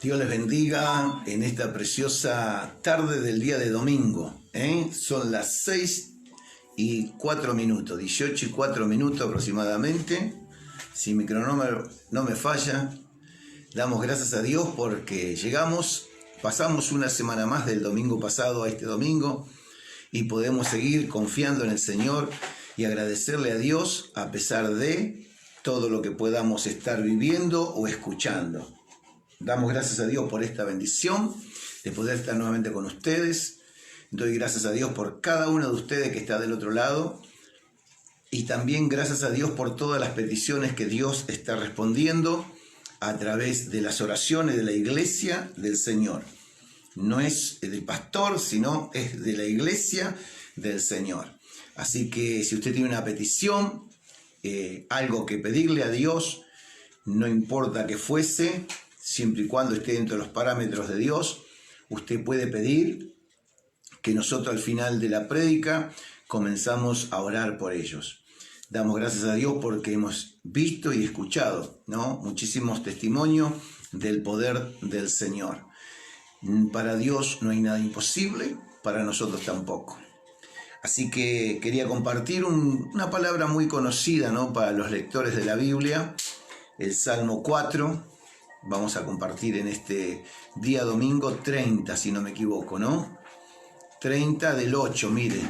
Dios les bendiga en esta preciosa tarde del día de domingo. Son las 6:04, 18:04 aproximadamente. Si mi cronómetro no me falla, damos gracias a Dios porque pasamos una semana más del domingo pasado a este domingo y podemos seguir confiando en el Señor y agradecerle a Dios a pesar de todo lo que podamos estar viviendo o escuchando. Damos gracias a Dios por esta bendición de poder estar nuevamente con ustedes. Doy gracias a Dios por cada uno de ustedes que está del otro lado. Y también gracias a Dios por todas las peticiones que Dios está respondiendo a través de las oraciones de la iglesia del Señor. No es del pastor, sino es de la iglesia del Señor. Así que si usted tiene una petición, algo que pedirle a Dios, no importa que fuese, siempre y cuando esté dentro de los parámetros de Dios, usted puede pedir que nosotros al final de la prédica comenzamos a orar por ellos. Damos gracias a Dios porque hemos visto y escuchado, muchísimos testimonios del poder del Señor. Para Dios no hay nada imposible, para nosotros tampoco. Así que quería compartir una palabra muy conocida, para los lectores de la Biblia, el Salmo 4. Vamos a compartir en este día domingo 30, si no me equivoco, 30 del 8, mire.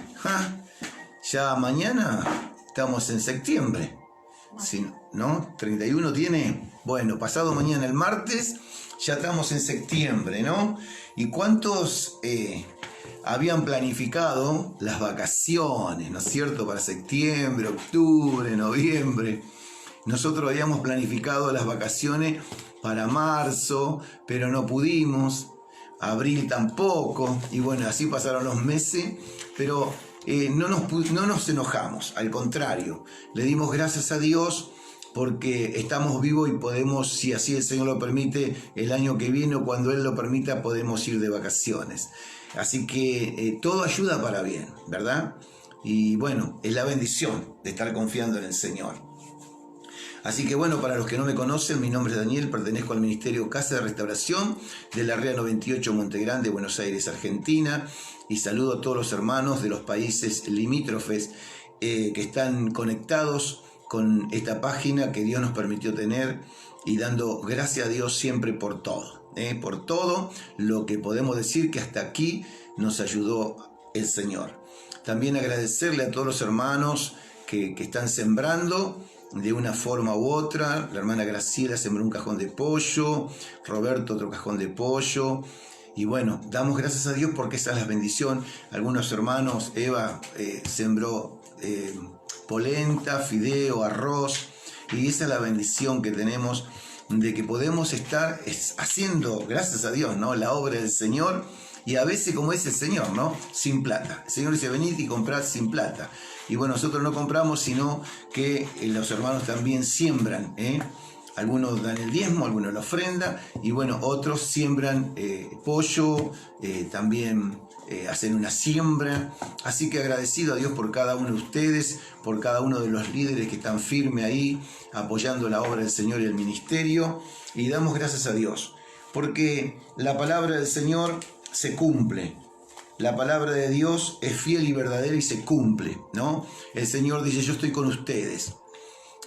Ya mañana estamos en septiembre. ¿No? 31 tiene. Bueno, pasado mañana, el martes, ya estamos en septiembre, ¿Y cuántos habían planificado las vacaciones, ¿no es cierto? Para septiembre, octubre, noviembre. Nosotros habíamos planificado las vacaciones para marzo, pero no pudimos, abril tampoco, y bueno, así pasaron los meses, pero no nos enojamos, al contrario, le dimos gracias a Dios porque estamos vivos y podemos, si así el Señor lo permite, el año que viene o cuando Él lo permita, podemos ir de vacaciones. Así que todo ayuda para bien, ¿verdad? Y bueno, es la bendición de estar confiando en el Señor. Así que bueno, para los que no me conocen, mi nombre es Daniel, pertenezco al Ministerio Casa de Restauración de la Ría 98 Montegrande, Buenos Aires, Argentina, y saludo a todos los hermanos de los países limítrofes que están conectados con esta página que Dios nos permitió tener, y dando gracias a Dios siempre por todo lo que podemos decir que hasta aquí nos ayudó el Señor. También agradecerle a todos los hermanos que están sembrando de una forma u otra. La hermana Graciela sembró un cajón de pollo, Roberto otro cajón de pollo, y bueno, damos gracias a Dios porque esa es la bendición. Algunos hermanos, Eva sembró polenta, fideo, arroz, y esa es la bendición que tenemos de que podemos estar haciendo, gracias a Dios, la obra del Señor. Y a veces, como dice el Señor, sin plata. El Señor dice, venid y comprad sin plata. Y bueno, nosotros no compramos, sino que los hermanos también siembran. Algunos dan el diezmo, algunos la ofrenda, y bueno, otros siembran pollo, también hacen una siembra. Así que agradecido a Dios por cada uno de ustedes, por cada uno de los líderes que están firmes ahí, apoyando la obra del Señor y el ministerio. Y damos gracias a Dios, porque la palabra del Señor se cumple. La palabra de Dios es fiel y verdadera y se cumple, El Señor dice, yo estoy con ustedes.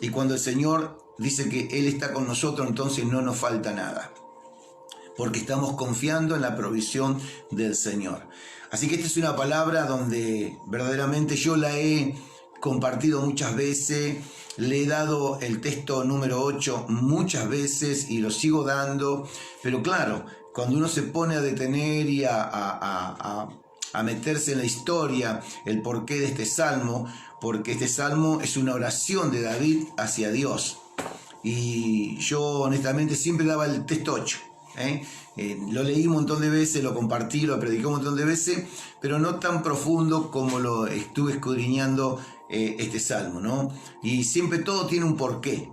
Y cuando el Señor dice que Él está con nosotros, entonces no nos falta nada, porque estamos confiando en la provisión del Señor. Así que esta es una palabra donde verdaderamente yo la he compartido muchas veces, le he dado el texto número 8 muchas veces y lo sigo dando, pero claro, cuando uno se pone a detener y a meterse en la historia, el porqué de este salmo, porque este salmo es una oración de David hacia Dios. Y yo honestamente siempre daba el texto 8. Lo leí un montón de veces, lo compartí, lo prediqué un montón de veces, pero no tan profundo como lo estuve escudriñando este salmo, Y siempre todo tiene un porqué,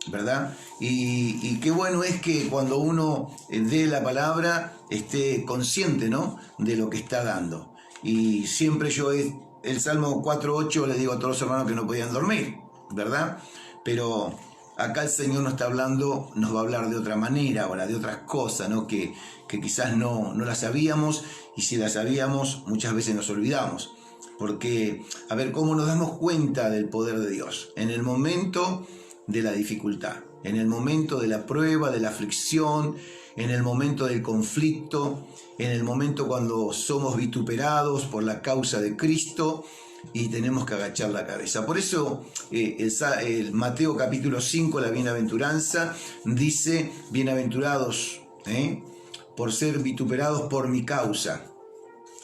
¿verdad? Y qué bueno es que cuando uno dé la palabra esté consciente, de lo que está dando. Y siempre yo el Salmo 4.8 le digo a todos los hermanos que no podían dormir, ¿verdad? Pero acá el Señor nos está hablando, nos va a hablar de otra manera ahora, de otras cosas, ¿no? Que quizás no las sabíamos, y si las sabíamos muchas veces nos olvidamos. Porque, a ver, ¿cómo nos damos cuenta del poder de Dios? En el momento de la dificultad, en el momento de la prueba, de la aflicción, en el momento del conflicto, en el momento cuando somos vituperados por la causa de Cristo y tenemos que agachar la cabeza. Por eso el Mateo capítulo 5, la bienaventuranza, dice: bienaventurados por ser vituperados por mi causa.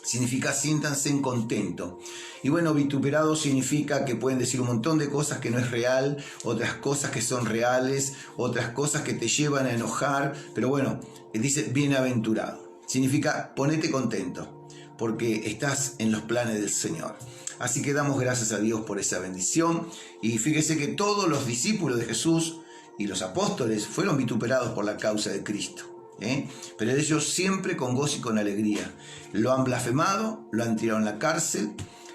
Significa siéntanse en contento. Y bueno, vituperado significa que pueden decir un montón de cosas que no es real, otras cosas que son reales, otras cosas que te llevan a enojar, pero bueno, dice bienaventurado. Significa ponete contento, porque estás en los planes del Señor. Así que damos gracias a Dios por esa bendición. Y fíjese que todos los discípulos de Jesús y los apóstoles fueron vituperados por la causa de Cristo. Pero ellos siempre con gozo y con alegría. Lo han blasfemado, lo han tirado en la cárcel,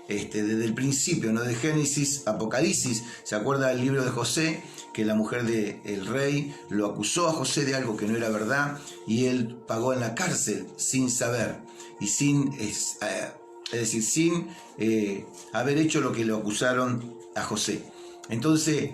desde el principio, ¿no? De Génesis, Apocalipsis. ¿Se acuerda del libro de José? Que la mujer del rey lo acusó a José de algo que no era verdad, y él pagó en la cárcel sin saber y sin haber hecho lo que lo acusaron a José. Entonces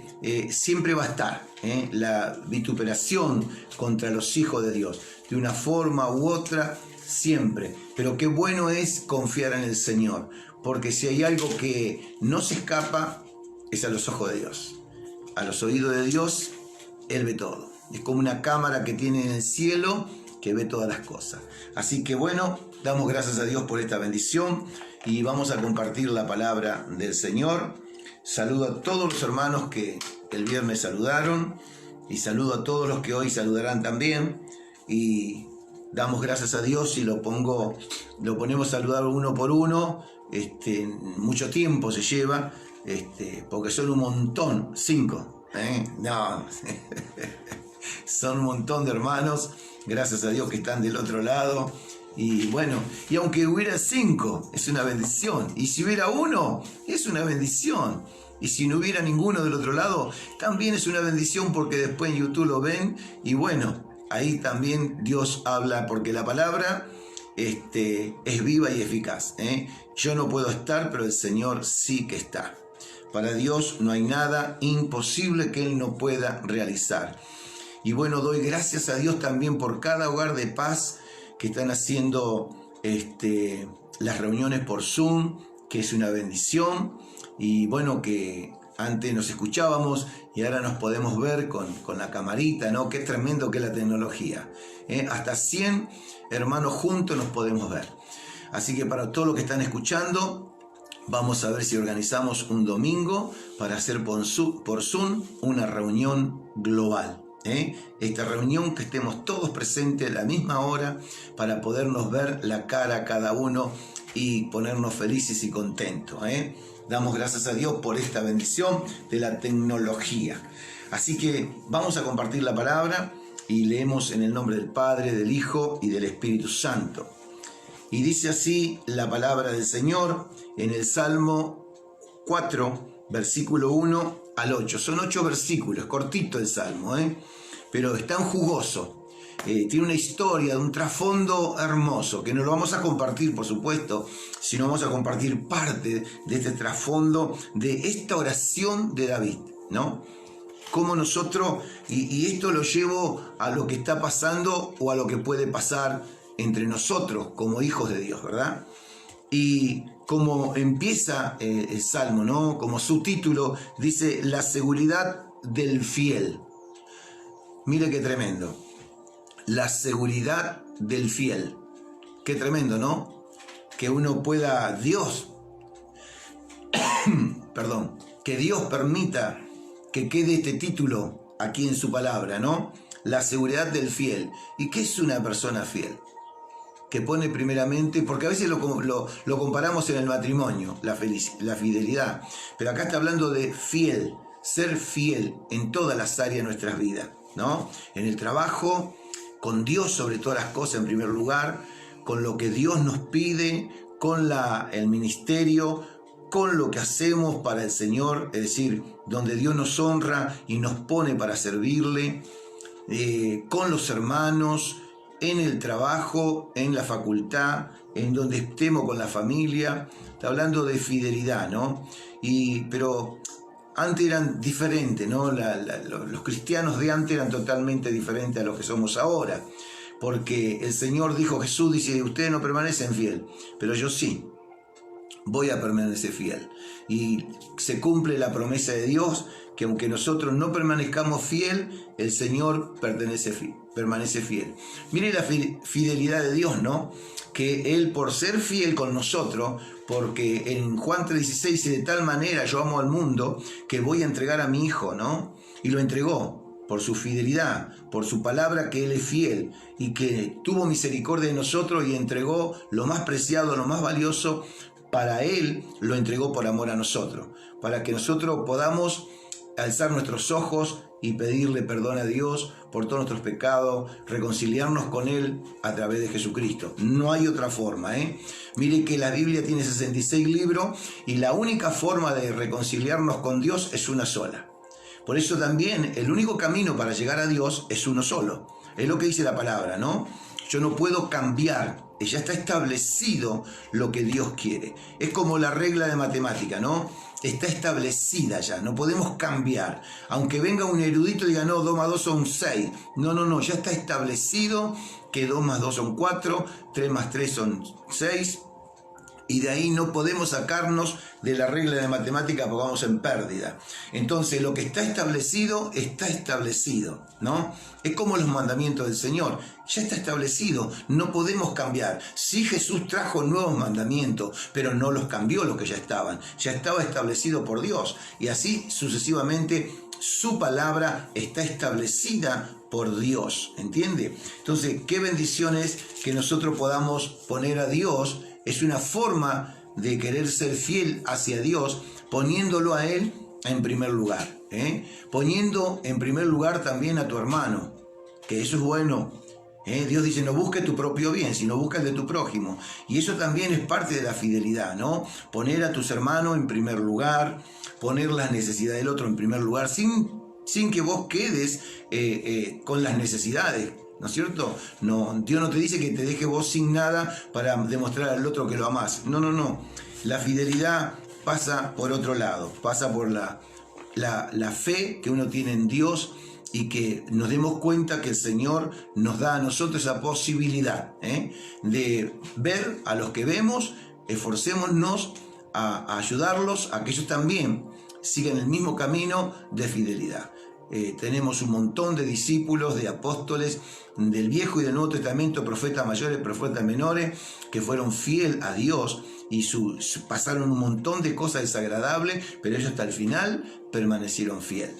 siempre va a estar la vituperación contra los hijos de Dios, de una forma u otra, siempre. Pero qué bueno es confiar en el Señor, porque si hay algo que no se escapa, es a los ojos de Dios, a los oídos de Dios. Él ve todo. Es como una cámara que tiene en el cielo que ve todas las cosas. Así que bueno, damos gracias a Dios por esta bendición y vamos a compartir la palabra del Señor. Saludo a todos los hermanos que el viernes saludaron, y saludo a todos los que hoy saludarán también, y damos gracias a Dios y lo ponemos a saludar uno por uno. Mucho tiempo se lleva, porque son un montón, 5, no, son un montón de hermanos, gracias a Dios que están del otro lado. Y bueno, y aunque hubiera 5, es una bendición. Y si hubiera 1, es una bendición. Y si no hubiera ninguno del otro lado, también es una bendición, porque después en YouTube lo ven. Y bueno, ahí también Dios habla, porque la palabra es viva y eficaz. Yo no puedo estar, pero el Señor sí que está. Para Dios no hay nada imposible que Él no pueda realizar. Y bueno, doy gracias a Dios también por cada hogar de paz que están haciendo las reuniones por Zoom, que es una bendición. Y bueno, que antes nos escuchábamos y ahora nos podemos ver con la camarita, ¿no? Qué tremendo que es la tecnología. Hasta 100 hermanos juntos nos podemos ver. Así que para todos los que están escuchando, vamos a ver si organizamos un domingo para hacer por Zoom una reunión global. Esta reunión, que estemos todos presentes a la misma hora para podernos ver la cara a cada uno y ponernos felices y contentos. Damos gracias a Dios por esta bendición de la tecnología. Así que vamos a compartir la palabra y leemos en el nombre del Padre, del Hijo y del Espíritu Santo. Y dice así la palabra del Señor en el Salmo 4, versículo 1 al 8. Son 8 versículos, cortito el Salmo, pero es tan jugoso. Tiene una historia, un trasfondo hermoso, que no lo vamos a compartir, por supuesto, sino vamos a compartir parte de este trasfondo, de esta oración de David, ¿no? Cómo nosotros, y esto lo llevo a lo que está pasando o a lo que puede pasar entre nosotros como hijos de Dios, ¿verdad? Y como empieza el Salmo, ¿no? Como su título dice, la seguridad del fiel. Mire qué tremendo. La seguridad del fiel. Qué tremendo, ¿no? Que uno pueda, que Dios permita que quede este título aquí en su palabra, ¿no? La seguridad del fiel. ¿Y qué es una persona fiel? Que pone primeramente, porque a veces lo comparamos en el matrimonio, la fidelidad, pero acá está hablando de fiel, ser fiel en todas las áreas de nuestras vidas, ¿no? En el trabajo, con Dios sobre todas las cosas en primer lugar, con lo que Dios nos pide, con el ministerio, con lo que hacemos para el Señor, es decir, donde Dios nos honra y nos pone para servirle, con los hermanos, en el trabajo, en la facultad, en donde estemos con la familia. Está hablando de fidelidad, ¿no? Pero antes eran diferentes, ¿no? Los cristianos de antes eran totalmente diferentes a los que somos ahora, porque el Señor dijo, Jesús dice, ustedes no permanecen fiel, pero yo sí voy a permanecer fiel. Y se cumple la promesa de Dios, que aunque nosotros no permanezcamos fiel, el Señor permanece fiel. Mire la fidelidad de Dios, ¿no? Que Él, por ser fiel con nosotros, porque en Juan 3:16 dice, de tal manera yo amo al mundo que voy a entregar a mi Hijo, ¿no? Y lo entregó por su fidelidad, por su palabra que Él es fiel y que tuvo misericordia de nosotros y entregó lo más preciado, lo más valioso. Para Él lo entregó por amor a nosotros, para que nosotros podamos alzar nuestros ojos y pedirle perdón a Dios por todos nuestros pecados, reconciliarnos con Él a través de Jesucristo. No hay otra forma, Mire que la Biblia tiene 66 libros y la única forma de reconciliarnos con Dios es una sola. Por eso también el único camino para llegar a Dios es uno solo. Es lo que dice la palabra, ¿no? Yo no puedo cambiar, ya está establecido lo que Dios quiere. Es como la regla de matemática, ¿no? Está establecida ya, no podemos cambiar. Aunque venga un erudito y diga, no, 2 más 2 son 6. No, ya está establecido que 2 más 2 son 4, 3 más 3 son 6. Y de ahí no podemos sacarnos de la regla de matemática porque vamos en pérdida. Entonces lo que está establecido, ¿no? Es como los mandamientos del Señor. Ya está establecido, no podemos cambiar. Sí, Jesús trajo nuevos mandamientos, pero no los cambió los que ya estaban. Ya estaba establecido por Dios. Y así sucesivamente su palabra está establecida por Dios. ¿Entiende? Entonces, qué bendición es que nosotros podamos poner a Dios. Es una forma de querer ser fiel hacia Dios, poniéndolo a Él en primer lugar. Poniendo en primer lugar también a tu hermano, que eso es bueno. Dios dice, no busques tu propio bien, sino busca el de tu prójimo. Y eso también es parte de la fidelidad, ¿no? Poner a tus hermanos en primer lugar, poner las necesidades del otro en primer lugar, sin que vos quedes con las necesidades. ¿No es cierto? No, Dios no te dice que te deje vos sin nada para demostrar al otro que lo amás. No. La fidelidad pasa por otro lado, pasa por la fe que uno tiene en Dios y que nos demos cuenta que el Señor nos da a nosotros esa posibilidad de ver a los que vemos, esforcémonos a ayudarlos a que ellos también sigan el mismo camino de fidelidad. Tenemos un montón de discípulos, de apóstoles del Viejo y del Nuevo Testamento, profetas mayores, profetas menores, que fueron fieles a Dios y pasaron un montón de cosas desagradables, pero ellos hasta el final permanecieron fieles.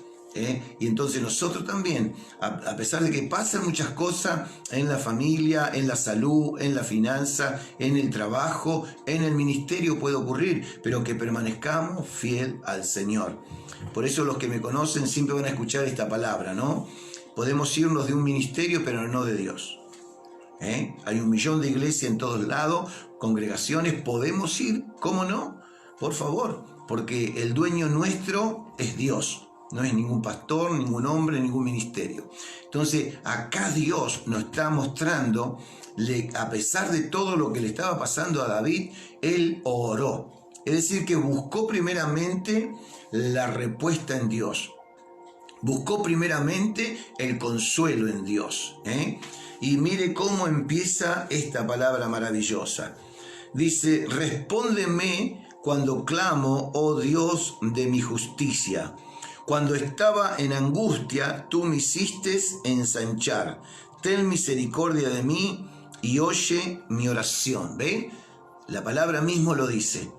Y entonces nosotros también, a pesar de que pasan muchas cosas en la familia, en la salud, en la finanza, en el trabajo, en el ministerio puede ocurrir, pero que permanezcamos fiel al Señor. Por eso los que me conocen siempre van a escuchar esta palabra, ¿no? Podemos irnos de un ministerio, pero no de Dios. Hay 1 millón de iglesias en todos lados, congregaciones, podemos ir, ¿cómo no? Por favor, porque el dueño nuestro es Dios. No es ningún pastor, ningún hombre, ningún ministerio. Entonces, acá Dios nos está mostrando, a pesar de todo lo que le estaba pasando a David, él oró. Es decir, que buscó primeramente la respuesta en Dios. Buscó primeramente el consuelo en Dios. Y mire cómo empieza esta palabra maravillosa. Dice, respóndeme cuando clamo, oh Dios de mi justicia. Cuando estaba en angustia, tú me hiciste ensanchar. Ten misericordia de mí y oye mi oración. ¿Ve? La palabra mismo lo dice.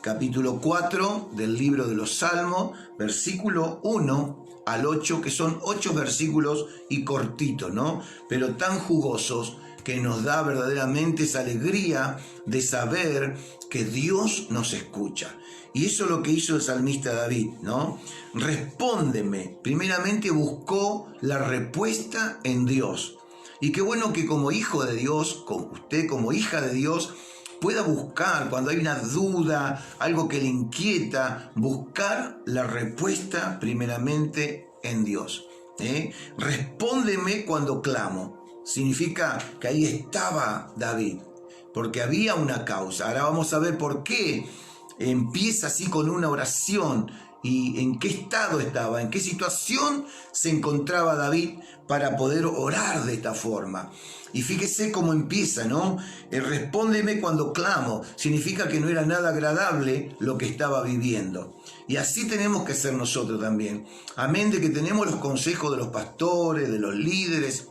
Capítulo 4 del libro de los Salmos, versículo 1 al 8, que son 8 versículos y cortitos, ¿no? Pero tan jugosos que nos da verdaderamente esa alegría de saber que Dios nos escucha. Y eso es lo que hizo el salmista David, ¿no? Respóndeme. Primeramente buscó la respuesta en Dios. Y qué bueno que como hijo de Dios, usted como hija de Dios, pueda buscar, cuando hay una duda, algo que le inquieta, buscar la respuesta primeramente en Dios. Respóndeme cuando clamo. Significa que ahí estaba David, porque había una causa. Ahora vamos a ver por qué empieza así con una oración y en qué estado estaba, en qué situación se encontraba David para poder orar de esta forma. Y fíjese cómo empieza, ¿no? Respóndeme cuando clamo. Significa que no era nada agradable lo que estaba viviendo. Y así tenemos que ser nosotros también. Amén de que tenemos los consejos de los pastores, de los líderes,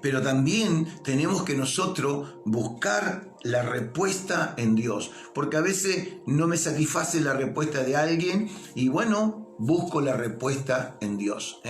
pero también tenemos que nosotros buscar la respuesta en Dios, porque a veces no me satisface la respuesta de alguien y bueno, busco la respuesta en Dios.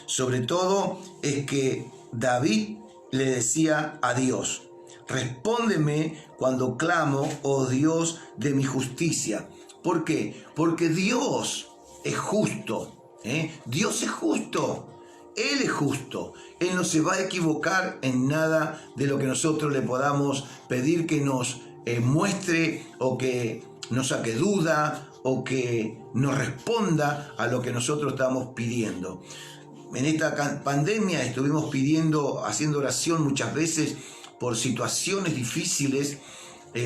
Sobre todo es que David le decía a Dios: respóndeme cuando clamo, oh Dios de mi justicia. ¿Por qué? Porque Dios es justo. Dios es justo. Él es justo. Él no se va a equivocar en nada de lo que nosotros le podamos pedir que nos muestre o que nos saque duda o que nos responda a lo que nosotros estamos pidiendo. En esta pandemia estuvimos pidiendo, haciendo oración muchas veces por situaciones difíciles,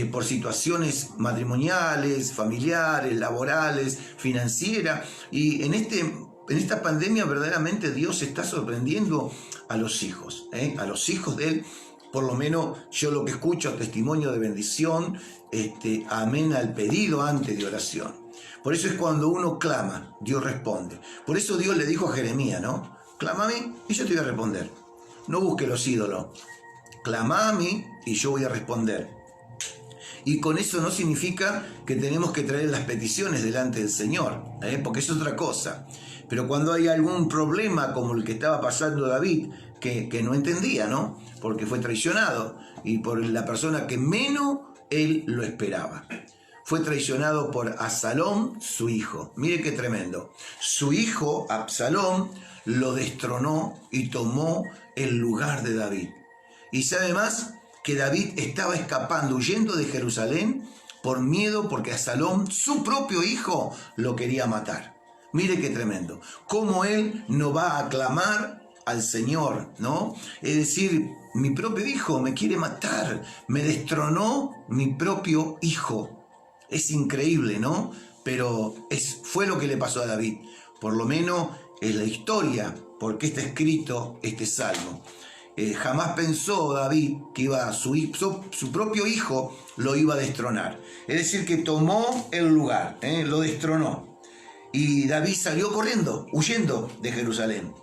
por situaciones matrimoniales, familiares, laborales, financieras, y en esta pandemia verdaderamente Dios está sorprendiendo a los hijos de Él. Por lo menos yo lo que escucho, testimonio de bendición, amén al pedido antes de oración. Por eso es cuando uno clama, Dios responde. Por eso Dios le dijo a Jeremías, ¿no? Clama a mí y yo te voy a responder. No busques los ídolos. Clama a mí y yo voy a responder. Y con eso no significa que tenemos que traer las peticiones delante del Señor, porque es otra cosa. Pero cuando hay algún problema como el que estaba pasando David, que no entendía, ¿no? Porque fue traicionado y por la persona que menos él lo esperaba. Fue traicionado por Absalón, su hijo. Mire qué tremendo. Su hijo, Absalón, lo destronó y tomó el lugar de David. Y sabe más, que David estaba escapando, huyendo de Jerusalén por miedo, porque Absalón, su propio hijo, lo quería matar. Mire qué tremendo. Cómo él no va a clamar al Señor, ¿no? Es decir, mi propio hijo me quiere matar, me destronó mi propio hijo. Es increíble, ¿no? Pero fue lo que le pasó a David. Por lo menos es la historia, porque está escrito este salmo. Jamás pensó David que su propio hijo lo iba a destronar. Es decir, que tomó el lugar, lo destronó. Y David salió corriendo, huyendo de Jerusalén,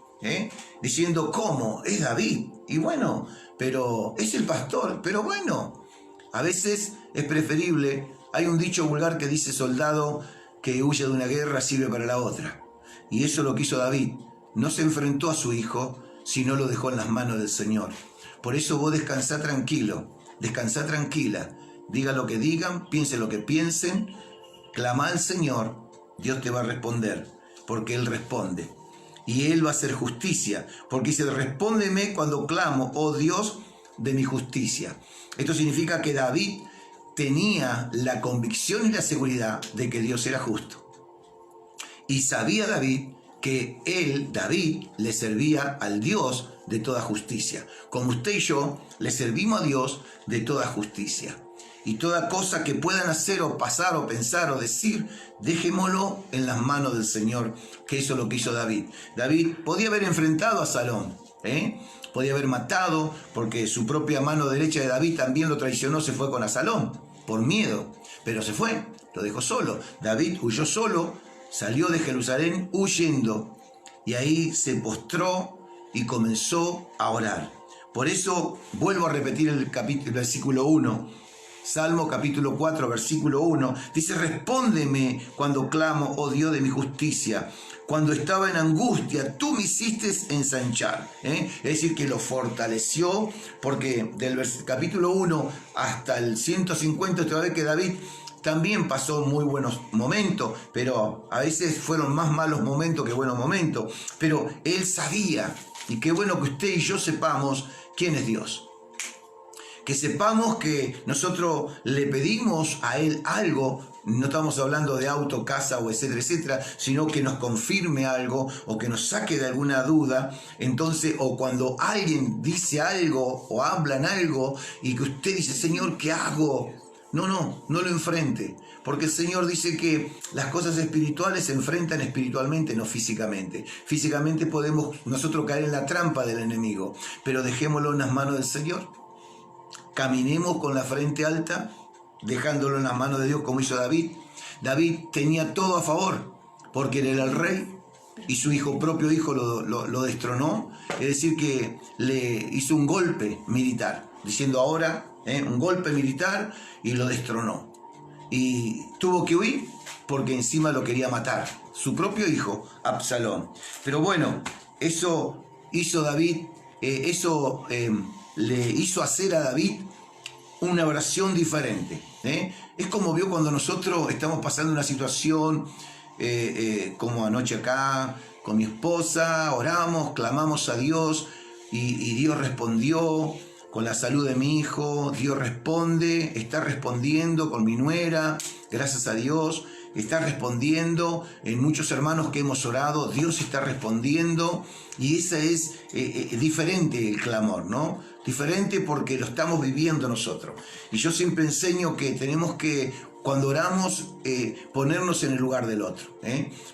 diciendo: ¿cómo? Es David. Y bueno, pero es el pastor. Pero bueno, a veces es preferible. Hay un dicho vulgar que dice: soldado que huye de una guerra sirve para la otra. Y eso es lo que hizo David. No se enfrentó a su hijo, sino lo dejó en las manos del Señor. Por eso vos descansá tranquilo, descansá tranquila. Diga lo que digan, piense lo que piensen, clama al Señor, Dios te va a responder, porque Él responde. Y Él va a hacer justicia, porque dice: respóndeme cuando clamo, oh Dios de mi justicia. Esto significa que David tenía la convicción y la seguridad de que Dios era justo. Y sabía David que David, le servía al Dios de toda justicia. Como usted y yo le servimos a Dios de toda justicia. Y toda cosa que puedan hacer o pasar o pensar o decir, dejémoslo en las manos del Señor, que eso es lo que hizo David. David podía haber enfrentado a Absalón, podía haber matado, porque su propia mano derecha de David también lo traicionó, se fue con Absalón, por miedo, pero se fue, lo dejó solo. David huyó solo, salió de Jerusalén huyendo, y ahí se postró y comenzó a orar. Por eso vuelvo a repetir el versículo 1, Salmo capítulo 4, versículo 1, dice: respóndeme cuando clamo, oh Dios de mi justicia. Cuando estaba en angustia, tú me hiciste ensanchar. Es decir, que lo fortaleció, porque del capítulo 1 hasta el 150, usted va a ver que David también pasó muy buenos momentos, pero a veces fueron más malos momentos que buenos momentos. Pero él sabía, y qué bueno que usted y yo sepamos quién es Dios. Que sepamos que nosotros le pedimos a Él algo, no estamos hablando de auto, casa o etcétera, etcétera, sino que nos confirme algo o que nos saque de alguna duda. Entonces, o cuando alguien dice algo o hablan algo y que usted dice, Señor, ¿qué hago? No lo enfrente, porque el Señor dice que las cosas espirituales se enfrentan espiritualmente, no físicamente. Físicamente podemos nosotros caer en la trampa del enemigo, pero dejémoslo en las manos del Señor. Caminemos con la frente alta, dejándolo en las manos de Dios, como hizo David. David tenía todo a favor, porque él era el rey y su propio hijo lo destronó. Es decir, que le hizo un golpe militar, diciendo ahora, un golpe militar, y lo destronó. Y tuvo que huir porque encima lo quería matar, su propio hijo, Absalón. Pero bueno, eso hizo David, le hizo hacer a David una oración diferente. Es como vio cuando nosotros estamos pasando una situación, como anoche acá, con mi esposa, oramos, clamamos a Dios y Dios respondió con la salud de mi hijo. Dios responde, está respondiendo con mi nuera, gracias a Dios. Está respondiendo en muchos hermanos que hemos orado, Dios está respondiendo, y esa es diferente el clamor, ¿no? Diferente porque lo estamos viviendo nosotros. Y yo siempre enseño que tenemos que, cuando oramos, ponernos en el lugar del otro.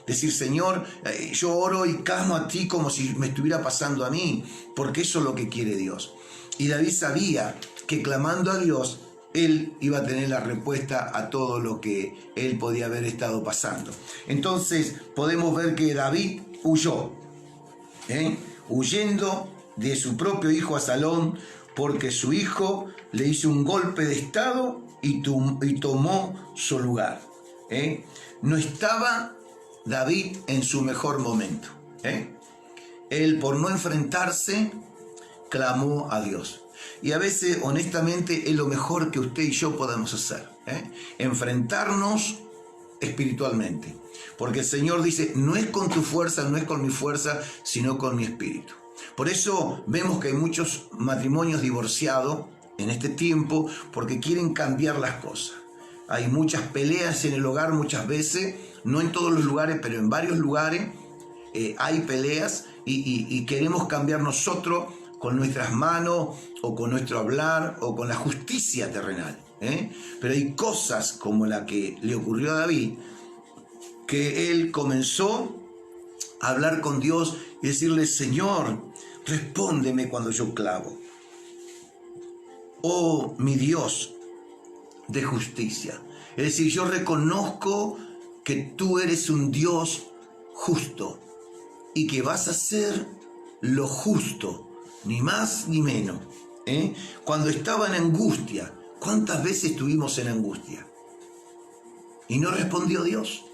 Decir, Señor, yo oro y clamo a ti como si me estuviera pasando a mí, porque eso es lo que quiere Dios. Y David sabía que clamando a Dios, él iba a tener la respuesta a todo lo que él podía haber estado pasando. Entonces podemos ver que David huyó, huyendo de su propio hijo Absalón, porque su hijo le hizo un golpe de estado y tomó su lugar. No estaba David en su mejor momento. Él, por no enfrentarse, clamó a Dios. Y a veces, honestamente, es lo mejor que usted y yo podemos hacer. Enfrentarnos espiritualmente. Porque el Señor dice, no es con tu fuerza, no es con mi fuerza, sino con mi espíritu. Por eso vemos que hay muchos matrimonios divorciados en este tiempo porque quieren cambiar las cosas. Hay muchas peleas en el hogar muchas veces, no en todos los lugares, pero en varios lugares hay peleas y queremos cambiar nosotros con nuestras manos o con nuestro hablar o con la justicia terrenal. Pero hay cosas como la que le ocurrió a David, que él comenzó a hablar con Dios y decirle, Señor, respóndeme cuando yo clamo. Oh, mi Dios de justicia. Es decir, yo reconozco que tú eres un Dios justo y que vas a hacer lo justo, ni más ni menos. Cuando estaba en angustia, ¿cuántas veces estuvimos en angustia? Y no respondió Dios,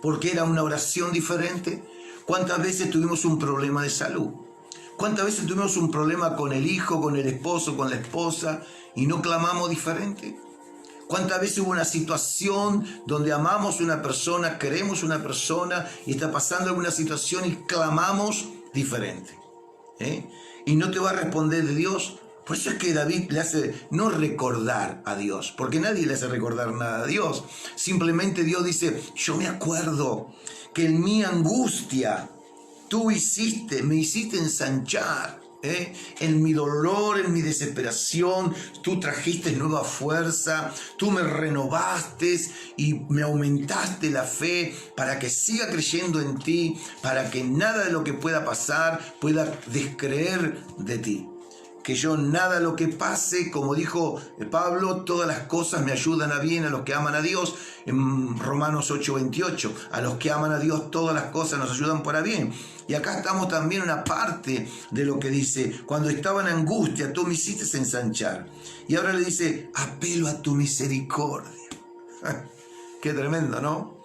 porque era una oración diferente. ¿Cuántas veces tuvimos un problema de salud? ¿Cuántas veces tuvimos un problema con el hijo, con el esposo, con la esposa, y no clamamos diferente? ¿Cuántas veces hubo una situación donde amamos a una persona, queremos a una persona, y está pasando alguna situación y clamamos diferente? Y no te va a responder de Dios. Por eso es que David le hace no recordar a Dios, porque nadie le hace recordar nada a Dios. Simplemente Dios dice, yo me acuerdo que en mi angustia tú me hiciste ensanchar. En mi dolor, en mi desesperación, tú trajiste nueva fuerza, tú me renovaste y me aumentaste la fe para que siga creyendo en ti, para que nada de lo que pueda pasar pueda descreer de ti. Que yo nada de lo que pase, como dijo Pablo, todas las cosas me ayudan a bien a los que aman a Dios, en Romanos 8:28, a los que aman a Dios todas las cosas nos ayudan para bien. Y acá estamos también en una parte de lo que dice, cuando estaba en angustia, tú me hiciste ensanchar. Y ahora le dice, apelo a tu misericordia. Qué tremendo, ¿no?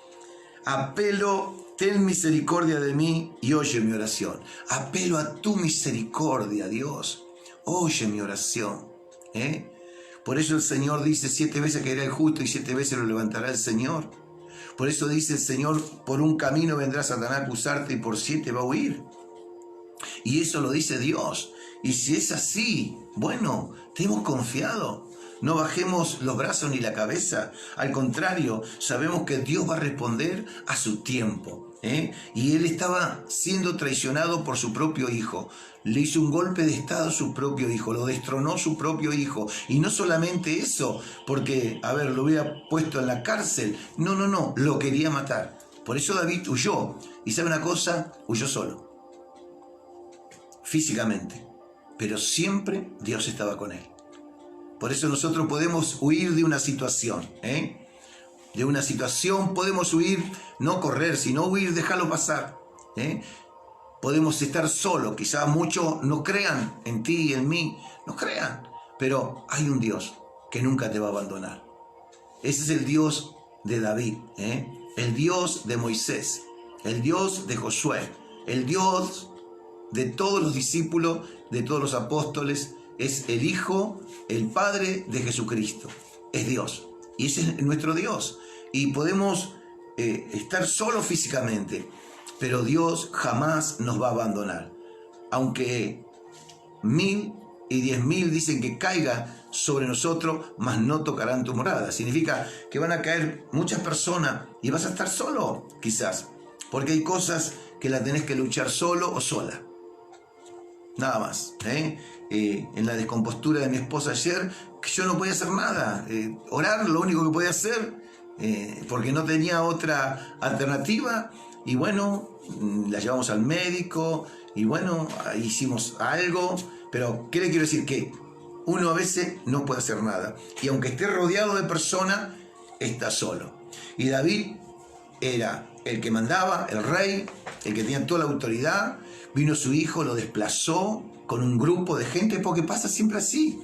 Apelo, ten misericordia de mí y oye mi oración. Apelo a tu misericordia, Dios. Oye mi oración. Por eso el Señor dice, 7 veces caerá el justo y 7 veces lo levantará el Señor. Por eso dice el Señor, por un camino vendrá Satanás a acusarte y por 7 va a huir. Y eso lo dice Dios. Y si es así, bueno, te hemos confiado. No bajemos los brazos ni la cabeza. Al contrario, sabemos que Dios va a responder a su tiempo. Y él estaba siendo traicionado por su propio hijo. Le hizo un golpe de estado a su propio hijo, lo destronó su propio hijo. Y no solamente eso, porque, lo hubiera puesto en la cárcel. No, lo quería matar. Por eso David huyó. Y ¿sabe una cosa? Huyó solo. Físicamente. Pero siempre Dios estaba con él. Por eso nosotros podemos huir de una situación. De una situación podemos huir, no correr, sino huir, dejarlo pasar. Podemos estar solos. Quizás muchos no crean en ti y en mí. No crean. Pero hay un Dios que nunca te va a abandonar. Ese es el Dios de David. El Dios de Moisés. El Dios de Josué. El Dios de todos los discípulos, de todos los apóstoles. Es el Hijo, el Padre de Jesucristo. Es Dios. Y ese es nuestro Dios. Y podemos estar solos físicamente, pero Dios jamás nos va a abandonar. Aunque 1000 y 10.000 dicen que caiga sobre nosotros, mas no tocarán tu morada. Significa que van a caer muchas personas y vas a estar solo, quizás. Porque hay cosas que las tenés que luchar solo o sola. Nada más. En la descompostura de mi esposa ayer, yo no podía hacer nada. Orar, lo único que podía hacer, porque no tenía otra alternativa. Y bueno, la llevamos al médico. Y bueno, hicimos algo. Pero, ¿qué le quiero decir? Que uno a veces no puede hacer nada. Y aunque esté rodeado de personas, está solo. Y David era el que mandaba, el rey, el que tenía toda la autoridad. Vino su hijo, lo desplazó con un grupo de gente, porque pasa siempre así.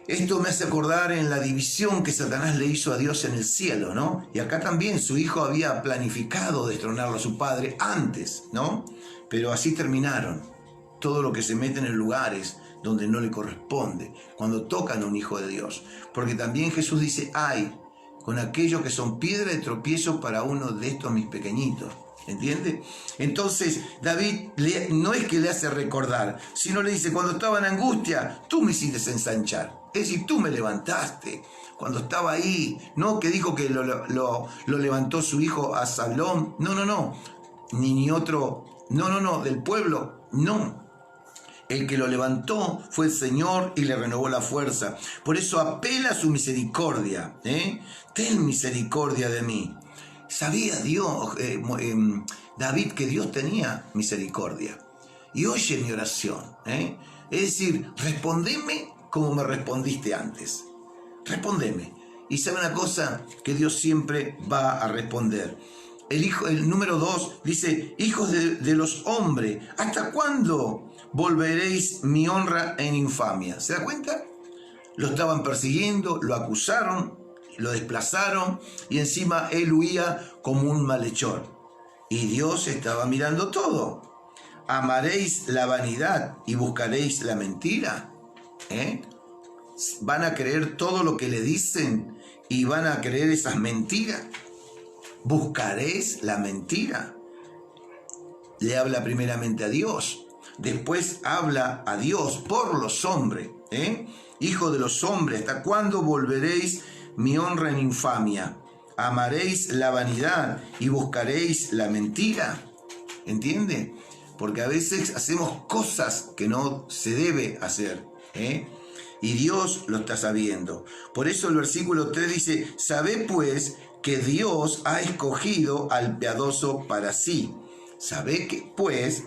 Esto me hace acordar en la división que Satanás le hizo a Dios en el cielo, ¿no? Y acá también su hijo había planificado destronarlo a su padre antes, ¿no? Pero así terminaron. Todo lo que se meten en lugares donde no le corresponde, cuando tocan a un hijo de Dios. Porque también Jesús dice, ay, con aquellos que son piedra de tropiezo para uno de estos mis pequeñitos. ¿Entiende? Entonces David no es que le hace recordar, sino le dice, cuando estaba en angustia, tú me hiciste ensanchar. Es decir, tú me levantaste. Cuando estaba ahí, no que dijo que lo levantó su hijo Absalón. No. Ni otro, no, del pueblo, no. El que lo levantó fue el Señor y le renovó la fuerza. Por eso apela a su misericordia. Ten misericordia de mí. Sabía Dios, David, que Dios tenía misericordia. Y oye mi oración. Es decir, respondeme como me respondiste antes. Respondeme. Y sabe una cosa, que Dios siempre va a responder. El número 2 dice, hijos de los hombres, ¿hasta cuándo volveréis mi honra en infamia? ¿Se da cuenta? Lo estaban persiguiendo, lo acusaron, lo desplazaron y encima él huía como un malhechor. Y Dios estaba mirando todo. ¿Amaréis la vanidad y buscaréis la mentira? ¿Van a creer todo lo que le dicen y van a creer esas mentiras? ¿Buscaréis la mentira? Le habla primeramente a Dios. Después habla a Dios por los hombres. Hijo de los hombres, ¿hasta cuándo volveréis mi honra en infamia? ¿Amaréis la vanidad y buscaréis la mentira? ¿Entiende? Porque a veces hacemos cosas que no se debe hacer. Y Dios lo está sabiendo. Por eso el versículo 3 dice, sabed pues que Dios ha escogido al piadoso para sí. Sabed pues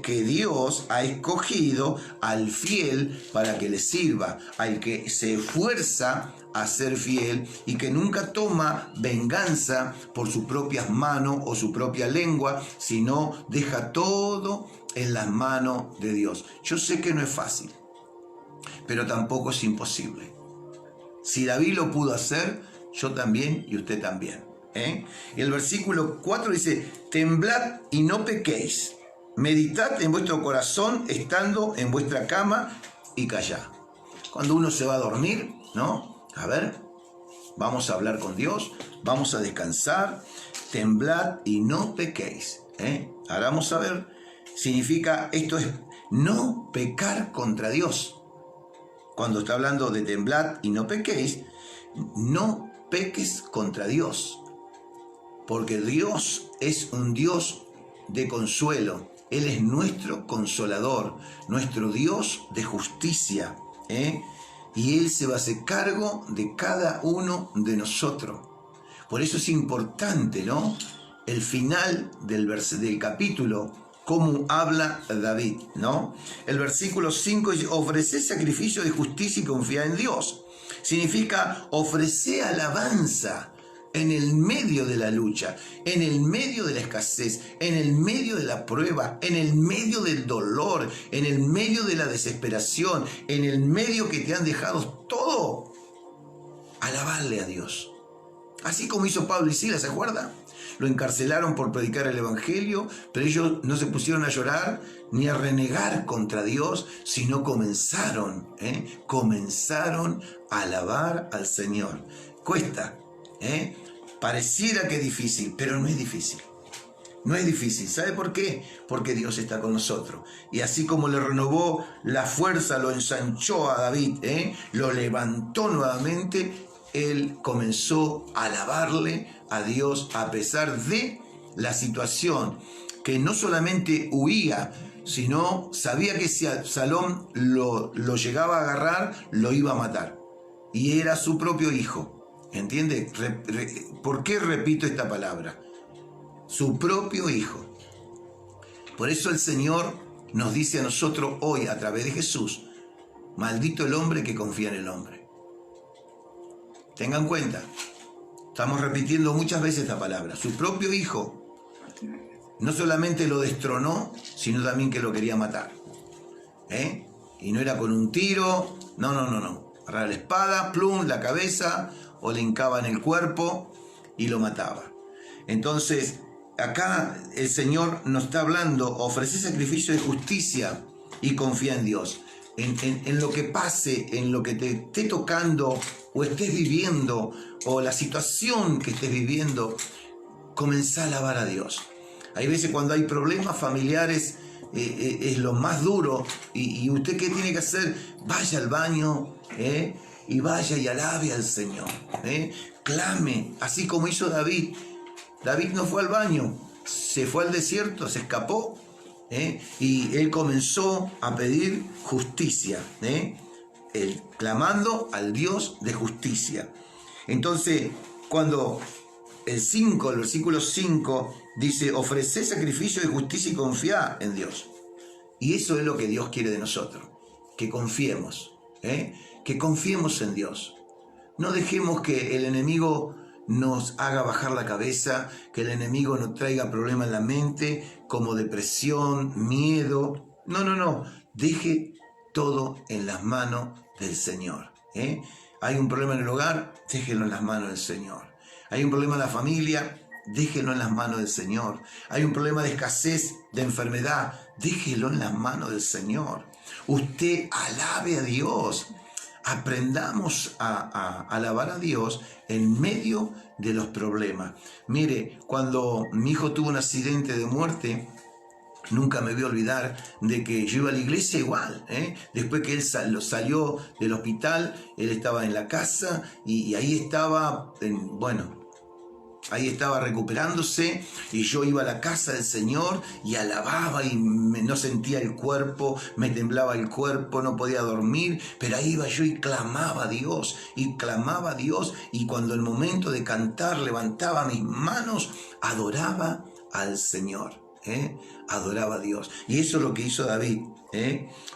que Dios ha escogido al fiel para que le sirva, al que se esfuerza a ser fiel y que nunca toma venganza por sus propias manos o su propia lengua, sino deja todo en las manos de Dios. Yo sé que no es fácil, pero tampoco es imposible. Si David lo pudo hacer, yo también y usted también. Y el versículo 4 dice, temblad y no pequéis, meditad en vuestro corazón estando en vuestra cama y callad. Cuando uno se va a dormir, ¿no? A ver, vamos a hablar con Dios, vamos a descansar, temblad y no pequéis. Ahora vamos a ver, significa, esto es no pecar contra Dios. Cuando está hablando de temblad y no pequéis, no peques contra Dios. Porque Dios es un Dios de consuelo. Él es nuestro consolador, nuestro Dios de justicia, y Él se va a hacer cargo de cada uno de nosotros. Por eso es importante, ¿no?, el final del capítulo, cómo habla David, ¿no? El versículo 5 dice: ofrecé sacrificio de justicia y confía en Dios. Significa ofrecer alabanza en el medio de la lucha, en el medio de la escasez, en el medio de la prueba, en el medio del dolor, en el medio de la desesperación, en el medio que te han dejado todo. Alabarle a Dios. Así como hizo Pablo y Silas, ¿se acuerda? Lo encarcelaron por predicar el evangelio, pero ellos no se pusieron a llorar ni a renegar contra Dios, sino comenzaron a alabar al Señor. Cuesta, pareciera que es difícil, pero no es difícil. No es difícil. ¿Sabe por qué? Porque Dios está con nosotros. Y así como le renovó la fuerza, lo ensanchó a David, lo levantó nuevamente, él comenzó a alabarle a Dios a pesar de la situación, que no solamente huía, sino sabía que si Absalón lo llegaba a agarrar, lo iba a matar. Y era su propio hijo. ¿Entiende? ¿Por qué repito esta palabra? Su propio hijo. Por eso el Señor nos dice a nosotros hoy, a través de Jesús: maldito el hombre que confía en el hombre. Tengan cuenta, estamos repitiendo muchas veces esta palabra. Su propio hijo no solamente lo destronó, sino también que lo quería matar. Y no era con un tiro, no. Agarraba la espada, plum, la cabeza, o le hincaba en el cuerpo y lo mataba. Entonces, acá el Señor nos está hablando: ofrecer sacrificio de justicia y confía en Dios. En lo que pase, en lo que te esté tocando o estés viviendo, o la situación que estés viviendo, comenzá a alabar a Dios. Hay veces cuando hay problemas familiares, es lo más duro, y usted ¿qué tiene que hacer? Vaya al baño, y vaya y alabe al Señor, clame, así como hizo David. David no fue al baño, se fue al desierto, se escapó, y él comenzó a pedir justicia, él clamando al Dios de justicia. Entonces, cuando el versículo 5 dice: ofrecé sacrificio de justicia y confía en Dios. Y eso es lo que Dios quiere de nosotros, que confiemos, que confiemos en Dios. No dejemos que el enemigo nos haga bajar la cabeza, que el enemigo nos traiga problemas en la mente, como depresión, miedo. No. Deje todo en las manos del Señor. Hay un problema en el hogar, déjelo en las manos del Señor. Hay un problema en la familia, déjelo en las manos del Señor. Hay un problema de escasez, de enfermedad, déjelo en las manos del Señor. Usted alabe a Dios. Aprendamos a alabar a Dios en medio de los problemas. Mire, cuando mi hijo tuvo un accidente de muerte, nunca me voy a olvidar de que yo iba a la iglesia igual. Después que él salió del hospital, él estaba en la casa y ahí estaba, ahí estaba recuperándose, y yo iba a la casa del Señor y alababa, y no sentía el cuerpo, me temblaba el cuerpo, no podía dormir, pero ahí iba yo y clamaba a Dios, y cuando el momento de cantar levantaba mis manos, adoraba al Señor. Adoraba a Dios. Y eso es lo que hizo David.